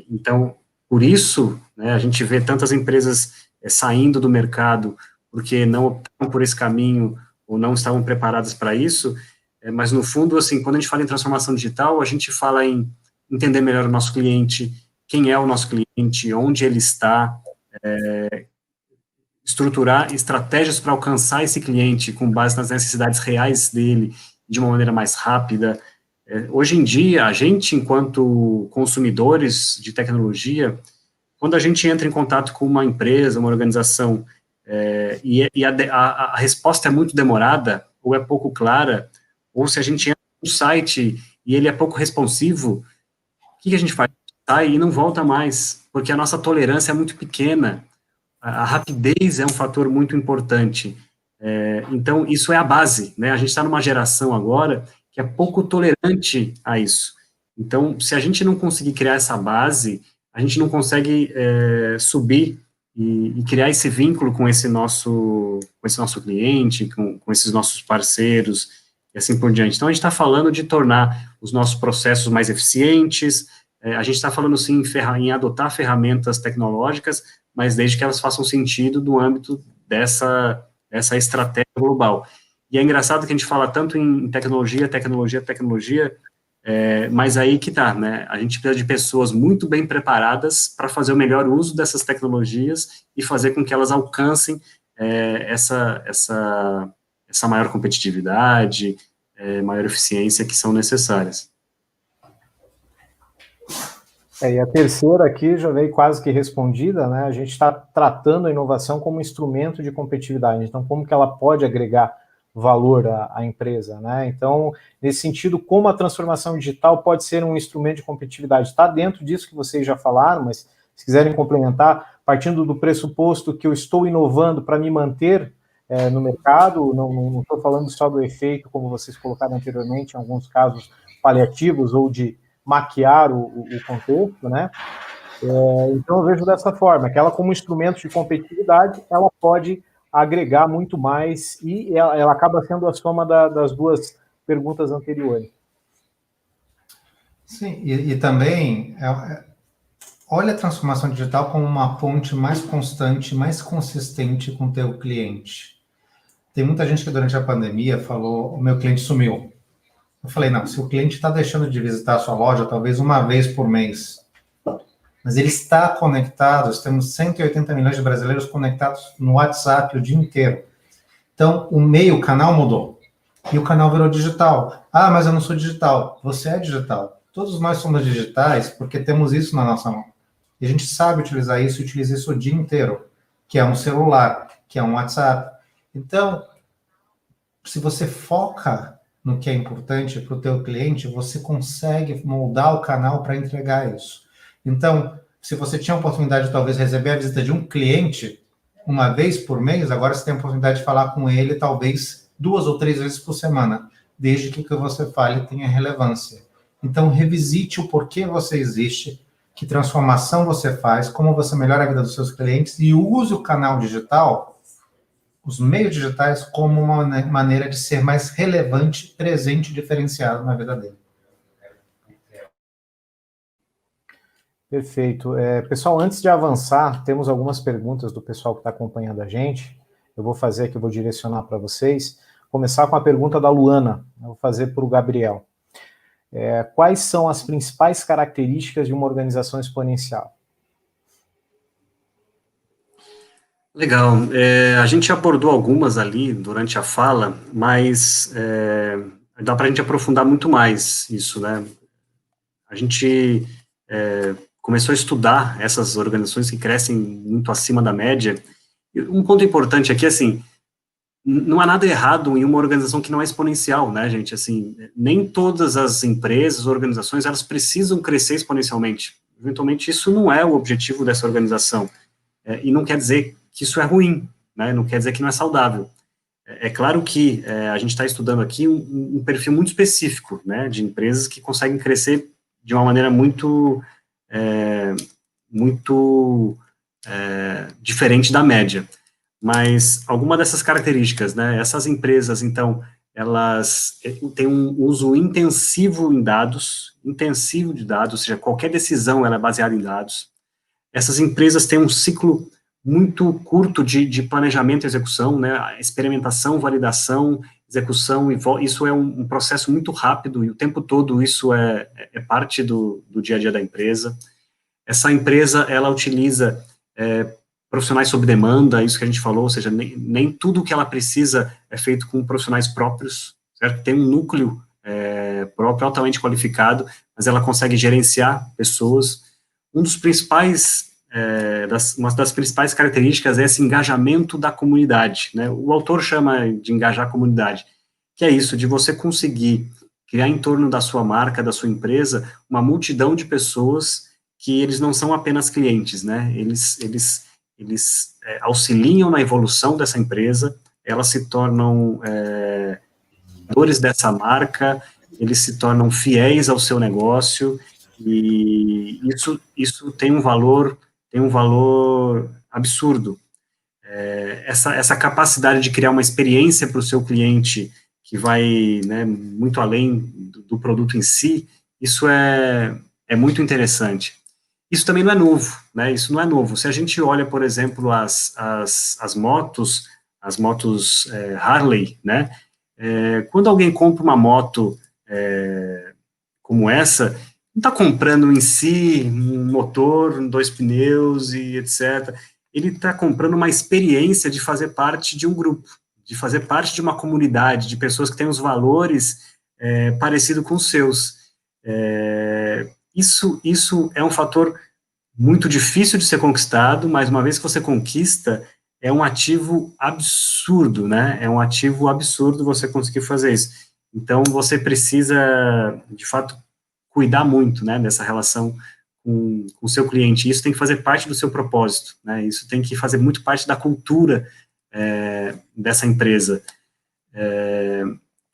Então, por isso, né, a gente vê tantas empresas saindo do mercado porque não optaram por esse caminho ou não estavam preparadas para isso, mas no fundo, assim, quando a gente fala em transformação digital, a gente fala em entender melhor o nosso cliente, quem é o nosso cliente, onde ele está, estruturar estratégias para alcançar esse cliente com base nas necessidades reais dele, de uma maneira mais rápida. Hoje em dia, a gente, enquanto consumidores de tecnologia, quando a gente entra em contato com uma empresa, uma organização, e a resposta é muito demorada, ou é pouco clara, ou se a gente entra no site e ele é pouco responsivo, o que a gente faz? Sai e não volta mais, porque a nossa tolerância é muito pequena. A rapidez é um fator muito importante. Então, isso é a base, né? A gente está numa geração agora que é pouco tolerante a isso. Então, se a gente não conseguir criar essa base, a gente não consegue subir e criar esse vínculo com esse nosso cliente, com esses nossos parceiros, e assim por diante. Então, a gente está falando de tornar os nossos processos mais eficientes, a gente está falando, sim, em adotar ferramentas tecnológicas, mas desde que elas façam sentido no âmbito dessa estratégia global. E é engraçado que a gente fala tanto em tecnologia, mas aí que tá, né? A gente precisa de pessoas muito bem preparadas para fazer o melhor uso dessas tecnologias e fazer com que elas alcancem essa maior competitividade, maior eficiência que são necessárias. E a terceira aqui já veio quase que respondida, né? A gente está tratando a inovação como instrumento de competitividade. Então, como que ela pode agregar valor à empresa, né? Então, nesse sentido, como a transformação digital pode ser um instrumento de competitividade? Está dentro disso que vocês já falaram, mas se quiserem complementar, partindo do pressuposto que eu estou inovando para me manter no mercado, não estou falando só do efeito, como vocês colocaram anteriormente, em alguns casos paliativos ou de maquiar o contexto, né? Então eu vejo dessa forma, que ela como instrumento de competitividade, ela pode agregar muito mais e ela acaba sendo a soma das duas perguntas anteriores. Sim, e também olha a transformação digital como uma ponte mais constante, mais consistente com o teu cliente. Tem muita gente que durante a pandemia falou, o meu cliente sumiu. Eu falei, não, se o cliente está deixando de visitar a sua loja, talvez uma vez por mês, mas ele está conectado, temos 180 milhões de brasileiros conectados no WhatsApp o dia inteiro. Então, o canal mudou. E o canal virou digital. Ah, mas eu não sou digital. Você é digital. Todos nós somos digitais porque temos isso na nossa mão. E a gente sabe utilizar isso e utiliza isso o dia inteiro, que é um celular, que é um WhatsApp. Então, se você foca no que é importante para o teu cliente, você consegue moldar o canal para entregar isso. Então, se você tinha a oportunidade de talvez receber a visita de um cliente uma vez por mês, agora você tem a oportunidade de falar com ele talvez 2 ou 3 vezes por semana, desde que o que você fale tenha relevância. Então, revisite o porquê você existe, que transformação você faz, como você melhora a vida dos seus clientes e use o canal digital, os meios digitais, como uma maneira de ser mais relevante, presente e diferenciado na vida dele. Perfeito. Pessoal, antes de avançar, temos algumas perguntas do pessoal que está acompanhando a gente. Eu vou fazer aqui, eu vou direcionar para vocês. Começar com a pergunta da Luana. Eu vou fazer para o Gabriel. Quais são as principais características de uma organização exponencial? Legal. A gente abordou algumas ali durante a fala, mas dá para a gente aprofundar muito mais isso, né? A gente começou a estudar essas organizações que crescem muito acima da média. E um ponto importante aqui, assim, não há nada errado em uma organização que não é exponencial, né, gente? Assim, nem todas as empresas, organizações, elas precisam crescer exponencialmente. Eventualmente, isso não é o objetivo dessa organização. E não quer dizer que isso é ruim, né? Não quer dizer que não é saudável. É claro que a gente está estudando aqui um perfil muito específico, né, de empresas que conseguem crescer de uma maneira muito diferente da média. Mas alguma dessas características, né, essas empresas, então, elas têm um uso intensivo de dados, ou seja, qualquer decisão ela é baseada em dados. Essas empresas têm um ciclo muito curto de planejamento e execução, né, experimentação, validação, execução, isso é um processo muito rápido, e o tempo todo isso é parte do dia a dia da empresa. Essa empresa, ela utiliza profissionais sob demanda, isso que a gente falou, ou seja, nem tudo que ela precisa é feito com profissionais próprios, certo? Tem um núcleo próprio, altamente qualificado, mas ela consegue gerenciar pessoas. Uma das principais características é esse engajamento da comunidade, né? O autor chama de engajar a comunidade, que é isso, de você conseguir criar em torno da sua marca, da sua empresa, uma multidão de pessoas que eles não são apenas clientes, né? Eles auxiliam na evolução dessa empresa, elas se tornam dores dessa marca, eles se tornam fiéis ao seu negócio, e isso tem um valor absurdo. Essa capacidade de criar uma experiência para o seu cliente que vai, né, muito além do produto em si, isso é muito interessante. Isso também não é novo, né? Isso não é novo. Se a gente olha, por exemplo, as motos, Harley, né? Quando alguém compra uma moto como essa, não está comprando em si um motor, 2 pneus e etc. Ele está comprando uma experiência de fazer parte de um grupo, de fazer parte de uma comunidade, de pessoas que têm os valores parecidos com os seus. Isso é um fator muito difícil de ser conquistado, mas uma vez que você conquista, é um ativo absurdo, né? É um ativo absurdo você conseguir fazer isso. Então, você precisa, de fato, cuidar muito, né, dessa relação com o seu cliente. Isso tem que fazer parte do seu propósito, né? Isso tem que fazer muito parte da cultura dessa empresa.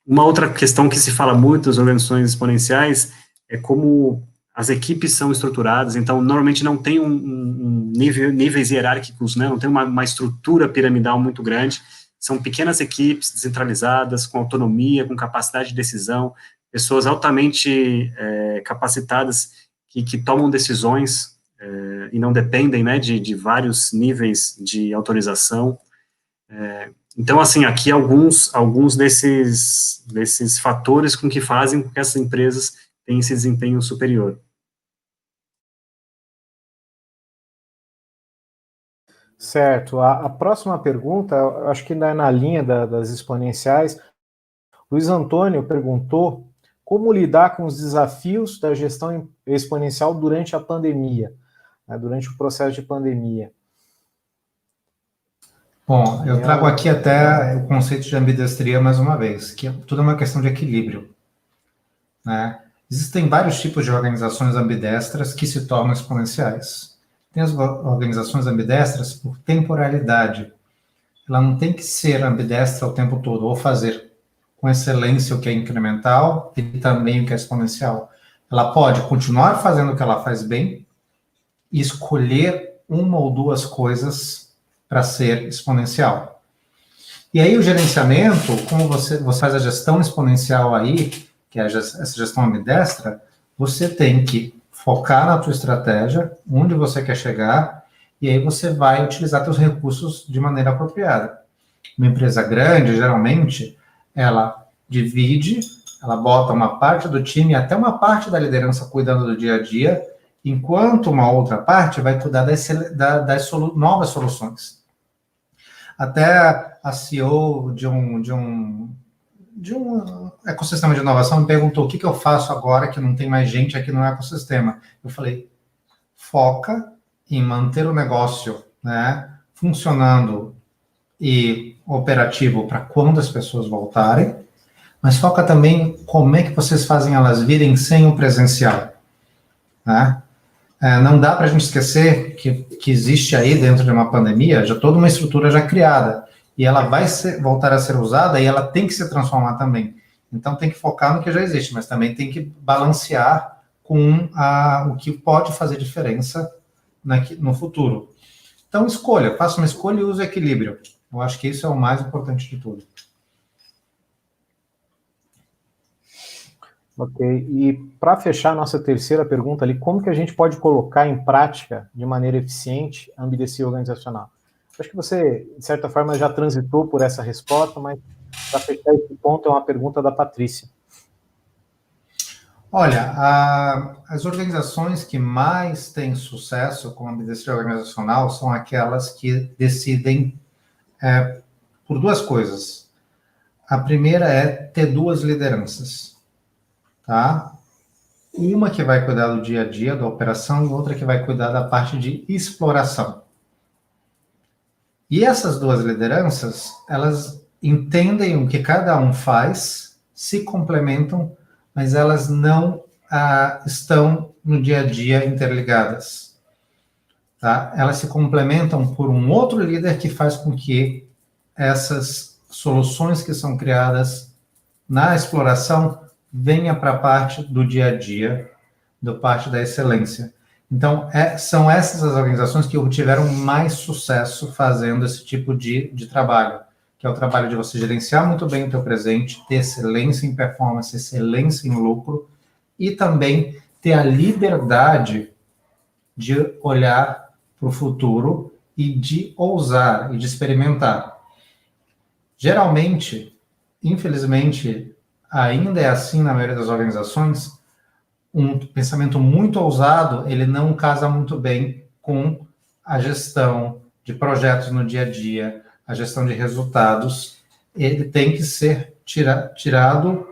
Uma outra questão que se fala muito das organizações exponenciais é como as equipes são estruturadas. Então, normalmente não tem níveis hierárquicos, né? Não tem uma estrutura piramidal muito grande, são pequenas equipes descentralizadas, com autonomia, com capacidade de decisão, pessoas altamente capacitadas que tomam decisões e não dependem, né, de vários níveis de autorização. Então, assim, aqui alguns desses fatores com que fazem com que essas empresas tenham esse desempenho superior. Certo. A próxima pergunta, acho que na linha das exponenciais, Luiz Antônio perguntou como lidar com os desafios da gestão exponencial durante a pandemia, né, durante o processo de pandemia. Bom, eu trago aqui até o conceito de ambidestria mais uma vez, que tudo é uma questão de equilíbrio, né? Existem vários tipos de organizações ambidestras que se tornam exponenciais. Tem as organizações ambidestras por temporalidade. Ela não tem que ser ambidestra o tempo todo, ou fazer com excelência o que é incremental e também o que é exponencial. Ela pode continuar fazendo o que ela faz bem e escolher uma ou duas coisas para ser exponencial. E aí o gerenciamento, como você faz a gestão exponencial aí, que é essa gestão ambidestra, você tem que focar na tua estratégia, onde você quer chegar, e aí você vai utilizar seus recursos de maneira apropriada. Uma empresa grande, geralmente, ela divide, ela bota uma parte do time, até uma parte da liderança cuidando do dia a dia, enquanto uma outra parte vai cuidar das novas soluções. Até a CEO de um ecossistema de inovação me perguntou o que eu faço agora que não tem mais gente aqui no ecossistema. Eu falei, foca em manter o negócio, né, funcionando e operativo para quando as pessoas voltarem, mas foca também como é que vocês fazem elas virem sem o presencial. Né? Não dá para a gente esquecer que existe aí dentro de uma pandemia já toda uma estrutura já criada, e ela vai voltar a ser usada e ela tem que se transformar também. Então tem que focar no que já existe, mas também tem que balancear com o que pode fazer diferença no futuro. Então faça uma escolha e use o equilíbrio. Eu acho que isso é o mais importante de tudo. Ok, e para fechar a nossa terceira pergunta ali, como que a gente pode colocar em prática, de maneira eficiente, a ambidestria organizacional? Acho que você, de certa forma, já transitou por essa resposta, mas para fechar esse ponto é uma pergunta da Patrícia. Olha, as organizações que mais têm sucesso com a ambidestria organizacional são aquelas que decidem por duas coisas. A primeira é ter duas lideranças, tá? Uma que vai cuidar do dia a dia, da operação, e outra que vai cuidar da parte de exploração. E essas duas lideranças, elas entendem o que cada um faz, se complementam, mas elas não estão no dia a dia interligadas. Tá? Elas se complementam por um outro líder que faz com que essas soluções que são criadas na exploração venha para a parte do dia a dia, da parte da excelência. Então, são essas as organizações que tiveram mais sucesso fazendo esse tipo de trabalho, que é o trabalho de você gerenciar muito bem o teu presente, ter excelência em performance, excelência em lucro, e também ter a liberdade de olhar para o futuro e de ousar e de experimentar. Geralmente, infelizmente, ainda é assim na maioria das organizações, um pensamento muito ousado, ele não casa muito bem com a gestão de projetos no dia a dia, a gestão de resultados. Ele tem que ser tirado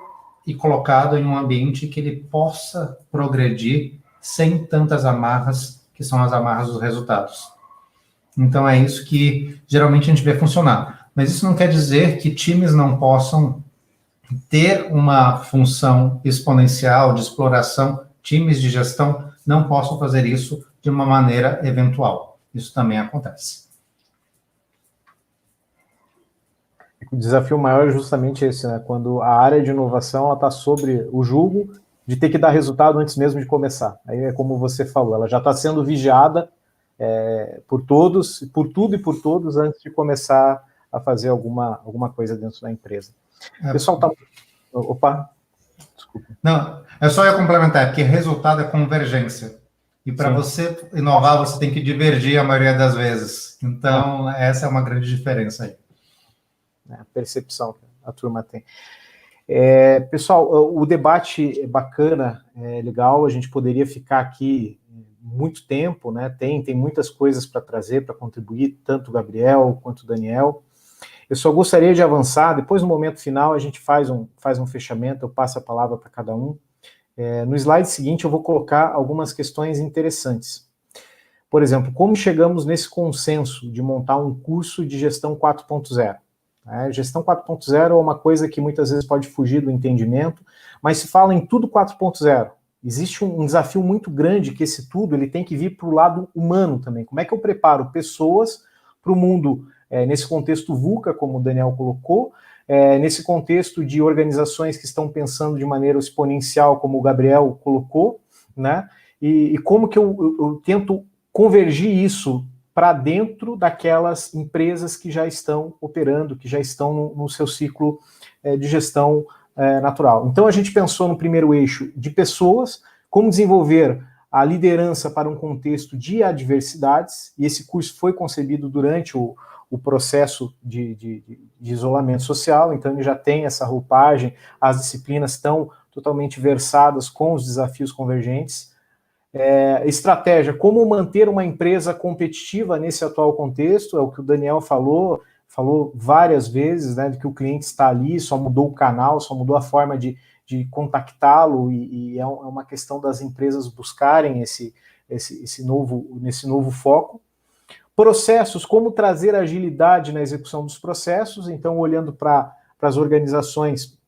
e colocado em um ambiente que ele possa progredir sem tantas amarras, que são as amarras dos resultados. Então, é isso que geralmente a gente vê funcionar. Mas isso não quer dizer que times não possam ter uma função exponencial de exploração, times de gestão não possam fazer isso de uma maneira eventual. Isso também acontece. O desafio maior é justamente esse, né? Quando a área de inovação está sobre o jugo de ter que dar resultado antes mesmo de começar. Aí é como você falou, ela já está sendo vigiada por todos, por tudo e por todos antes de começar a fazer alguma coisa dentro da empresa. O pessoal está... Opa, desculpa. Não, eu só ia complementar, porque resultado é convergência. E para você inovar, você tem que divergir a maioria das vezes. Então, essa é uma grande diferença aí. A percepção que a turma tem. Pessoal, o debate é bacana, é legal, a gente poderia ficar aqui muito tempo, né? Tem muitas coisas para trazer, para contribuir, tanto o Gabriel quanto o Daniel. Eu só gostaria de avançar, depois no momento final a gente faz um fechamento, eu passo a palavra para cada um. No slide seguinte eu vou colocar algumas questões interessantes. Por exemplo, como chegamos nesse consenso de montar um curso de gestão 4.0? né? Gestão 4.0 é uma coisa que muitas vezes pode fugir do entendimento, mas se fala em tudo 4.0. Existe um desafio muito grande que esse tudo ele tem que vir para o lado humano também. Como é que eu preparo pessoas para o mundo, nesse contexto VUCA, como o Daniel colocou, nesse contexto de organizações que estão pensando de maneira exponencial, como o Gabriel colocou, né? E como que eu tento convergir isso para dentro daquelas empresas que já estão operando, que já estão no seu ciclo de gestão natural. Então a gente pensou no primeiro eixo de pessoas, como desenvolver a liderança para um contexto de adversidades, e esse curso foi concebido durante o processo de isolamento social, então ele já tem essa roupagem, as disciplinas estão totalmente versadas com os desafios convergentes. Estratégia, como manter uma empresa competitiva nesse atual contexto, é o que o Daniel falou várias vezes, né, de que o cliente está ali, só mudou o canal, só mudou a forma de contactá-lo, e é uma questão das empresas buscarem nesse novo foco. Processos, como trazer agilidade na execução dos processos, então olhando para as organizações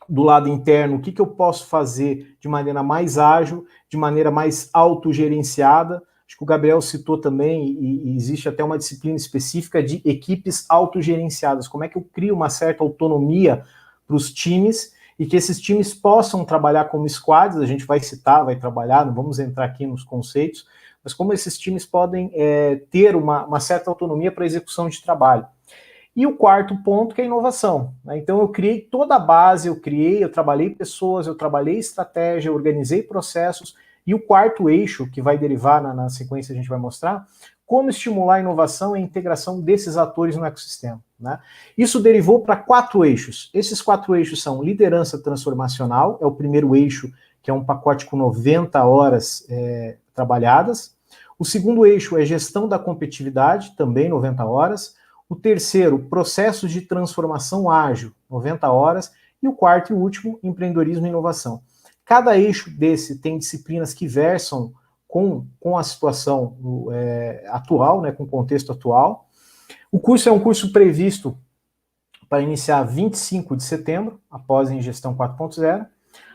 do lado interno, o que eu posso fazer de maneira mais ágil, de maneira mais autogerenciada. Acho que o Gabriel citou também, e existe até uma disciplina específica de equipes autogerenciadas. Como é que eu crio uma certa autonomia para os times e que esses times possam trabalhar como squads, a gente vai citar, vai trabalhar, não vamos entrar aqui nos conceitos, mas como esses times podem ter uma certa autonomia para a execução de trabalho. E o quarto ponto, que é a inovação, né? Então eu criei toda a base, eu trabalhei pessoas, eu trabalhei estratégia, eu organizei processos, e o quarto eixo, que vai derivar na sequência a gente vai mostrar, como estimular a inovação e a integração desses atores no ecossistema, né? Isso derivou para 4 eixos. Esses 4 eixos são liderança transformacional, é o primeiro eixo, que é um pacote com 90 horas trabalhadas. O segundo eixo é gestão da competitividade, também 90 horas. O terceiro, processos de transformação ágil, 90 horas. E o quarto e último, empreendedorismo e inovação. Cada eixo desse tem disciplinas que versam com a situação atual, né, com o contexto atual. O curso é um curso previsto para iniciar 25 de setembro, após em gestão 4.0.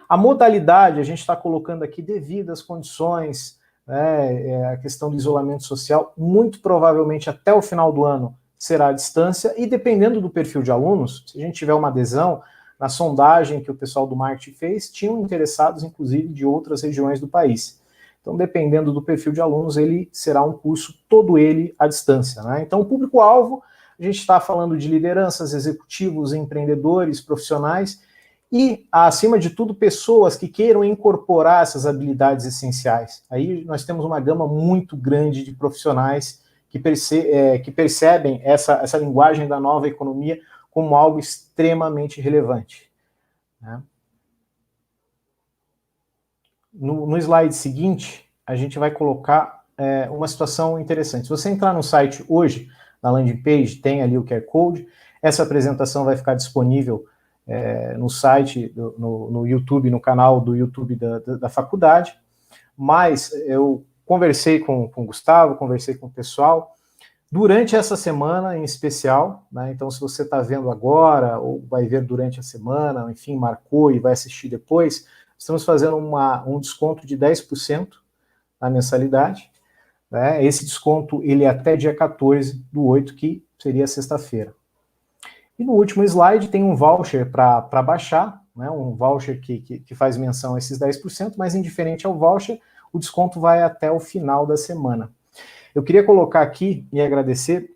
A modalidade, a gente está colocando aqui devido às condições, a questão do isolamento social, muito provavelmente até o final do ano será à distância, e dependendo do perfil de alunos, se a gente tiver uma adesão, na sondagem que o pessoal do marketing fez, tinham interessados, inclusive, de outras regiões do país. Então, dependendo do perfil de alunos, ele será um curso todo ele à distância, né? Então, o público-alvo, a gente está falando de lideranças, executivos, empreendedores, profissionais, e, acima de tudo, pessoas que queiram incorporar essas habilidades essenciais. Aí nós temos uma gama muito grande de profissionais que percebem essa linguagem da nova economia como algo extremamente relevante, né? No slide seguinte, a gente vai colocar uma situação interessante. Se você entrar no site hoje, na landing page, tem ali o QR Code, essa apresentação vai ficar disponível no site, no YouTube, no canal do YouTube da faculdade, mas eu conversei com o Gustavo, conversei com o pessoal, durante essa semana em especial, né? Então se você está vendo agora, ou vai ver durante a semana, enfim, marcou e vai assistir depois, estamos fazendo um desconto de 10% na mensalidade, né? Esse desconto ele é até dia 14/8, que seria sexta-feira. E no último slide tem um voucher para baixar, né? Um voucher que faz menção a esses 10%, mas indiferente ao voucher, o desconto vai até o final da semana. Eu queria colocar aqui e agradecer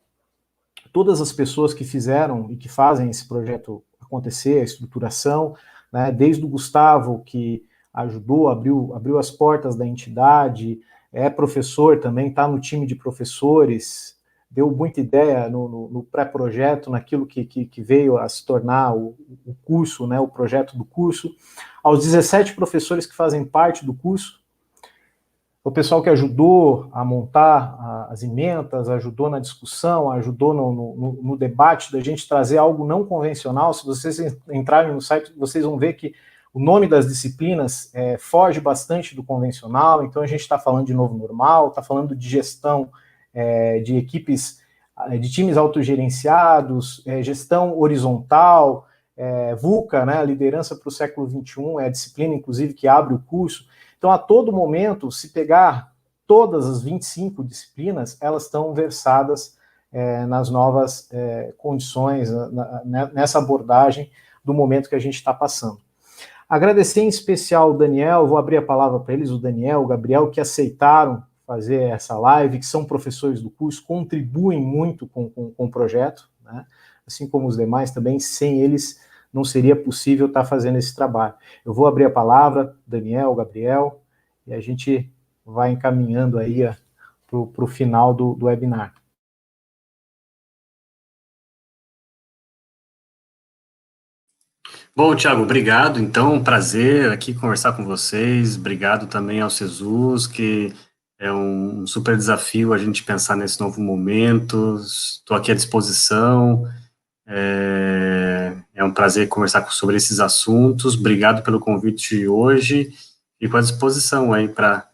todas as pessoas que fizeram e que fazem esse projeto acontecer, a estruturação, né? Desde o Gustavo, que ajudou, abriu as portas da entidade, é professor também, está no time de professores, deu muita ideia no pré-projeto, naquilo que veio a se tornar o curso, né, o projeto do curso, aos 17 professores que fazem parte do curso, o pessoal que ajudou a montar as emendas, ajudou na discussão, ajudou no debate da gente trazer algo não convencional. Se vocês entrarem no site, vocês vão ver que o nome das disciplinas foge bastante do convencional. Então a gente está falando de novo normal, está falando de gestão de equipes de times autogerenciados, gestão horizontal, VUCA, né, liderança para o século XXI, é a disciplina, inclusive, que abre o curso. Então, a todo momento, se pegar todas as 25 disciplinas, elas estão versadas nas novas condições, nessa abordagem do momento que a gente está passando. Agradecer em especial o Daniel, vou abrir a palavra para eles, o Daniel, o Gabriel, que aceitaram fazer essa live, que são professores do curso, contribuem muito com o projeto, né? Assim como os demais também, sem eles não seria possível estar fazendo esse trabalho. Eu vou abrir a palavra, Daniel, Gabriel, e a gente vai encaminhando aí para o final do webinar. Bom, Thiago, obrigado. Então, um prazer aqui conversar com vocês. Obrigado também ao Cesus, que é um super desafio a gente pensar nesse novo momento. Estou aqui à disposição. É um prazer conversar sobre esses assuntos. Obrigado pelo convite hoje. Fico à disposição aí para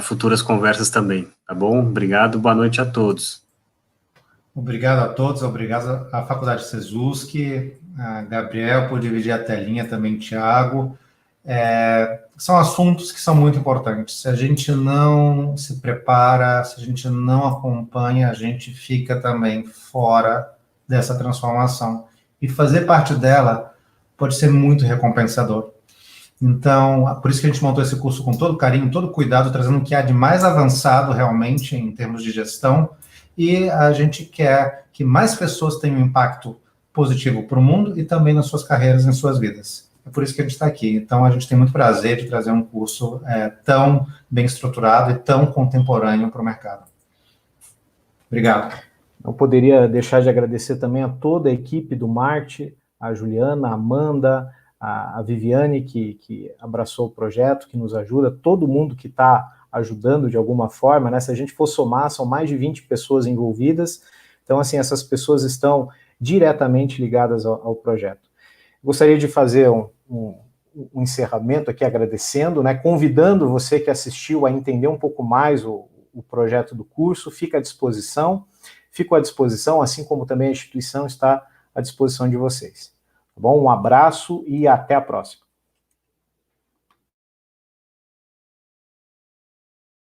futuras conversas também, tá bom? Obrigado, boa noite a todos. Obrigado a todos, obrigado à Faculdade Cesuski, a Gabriel por dividir a telinha, também Thiago. São assuntos que são muito importantes. Se a gente não se prepara, se a gente não acompanha, a gente fica também fora dessa transformação. E fazer parte dela pode ser muito recompensador. Então, por isso que a gente montou esse curso com todo carinho, todo cuidado, trazendo o que há de mais avançado realmente em termos de gestão, e a gente quer que mais pessoas tenham um impacto positivo para o mundo e também nas suas carreiras, em suas vidas. É por isso que a gente está aqui. Então, a gente tem muito prazer de trazer um curso tão bem estruturado e tão contemporâneo para o mercado. Obrigado. Não poderia deixar de agradecer também a toda a equipe do Marte, a Juliana, a Amanda, a Viviane, que abraçou o projeto, que nos ajuda, todo mundo que está ajudando de alguma forma, né? Se a gente for somar, são mais de 20 pessoas envolvidas, então, assim, essas pessoas estão diretamente ligadas ao projeto. Gostaria de fazer um encerramento aqui, agradecendo, né? Convidando você que assistiu a entender um pouco mais o projeto do curso, fico à disposição, assim como também a instituição está à disposição de vocês. Tá bom? Um abraço e até a próxima.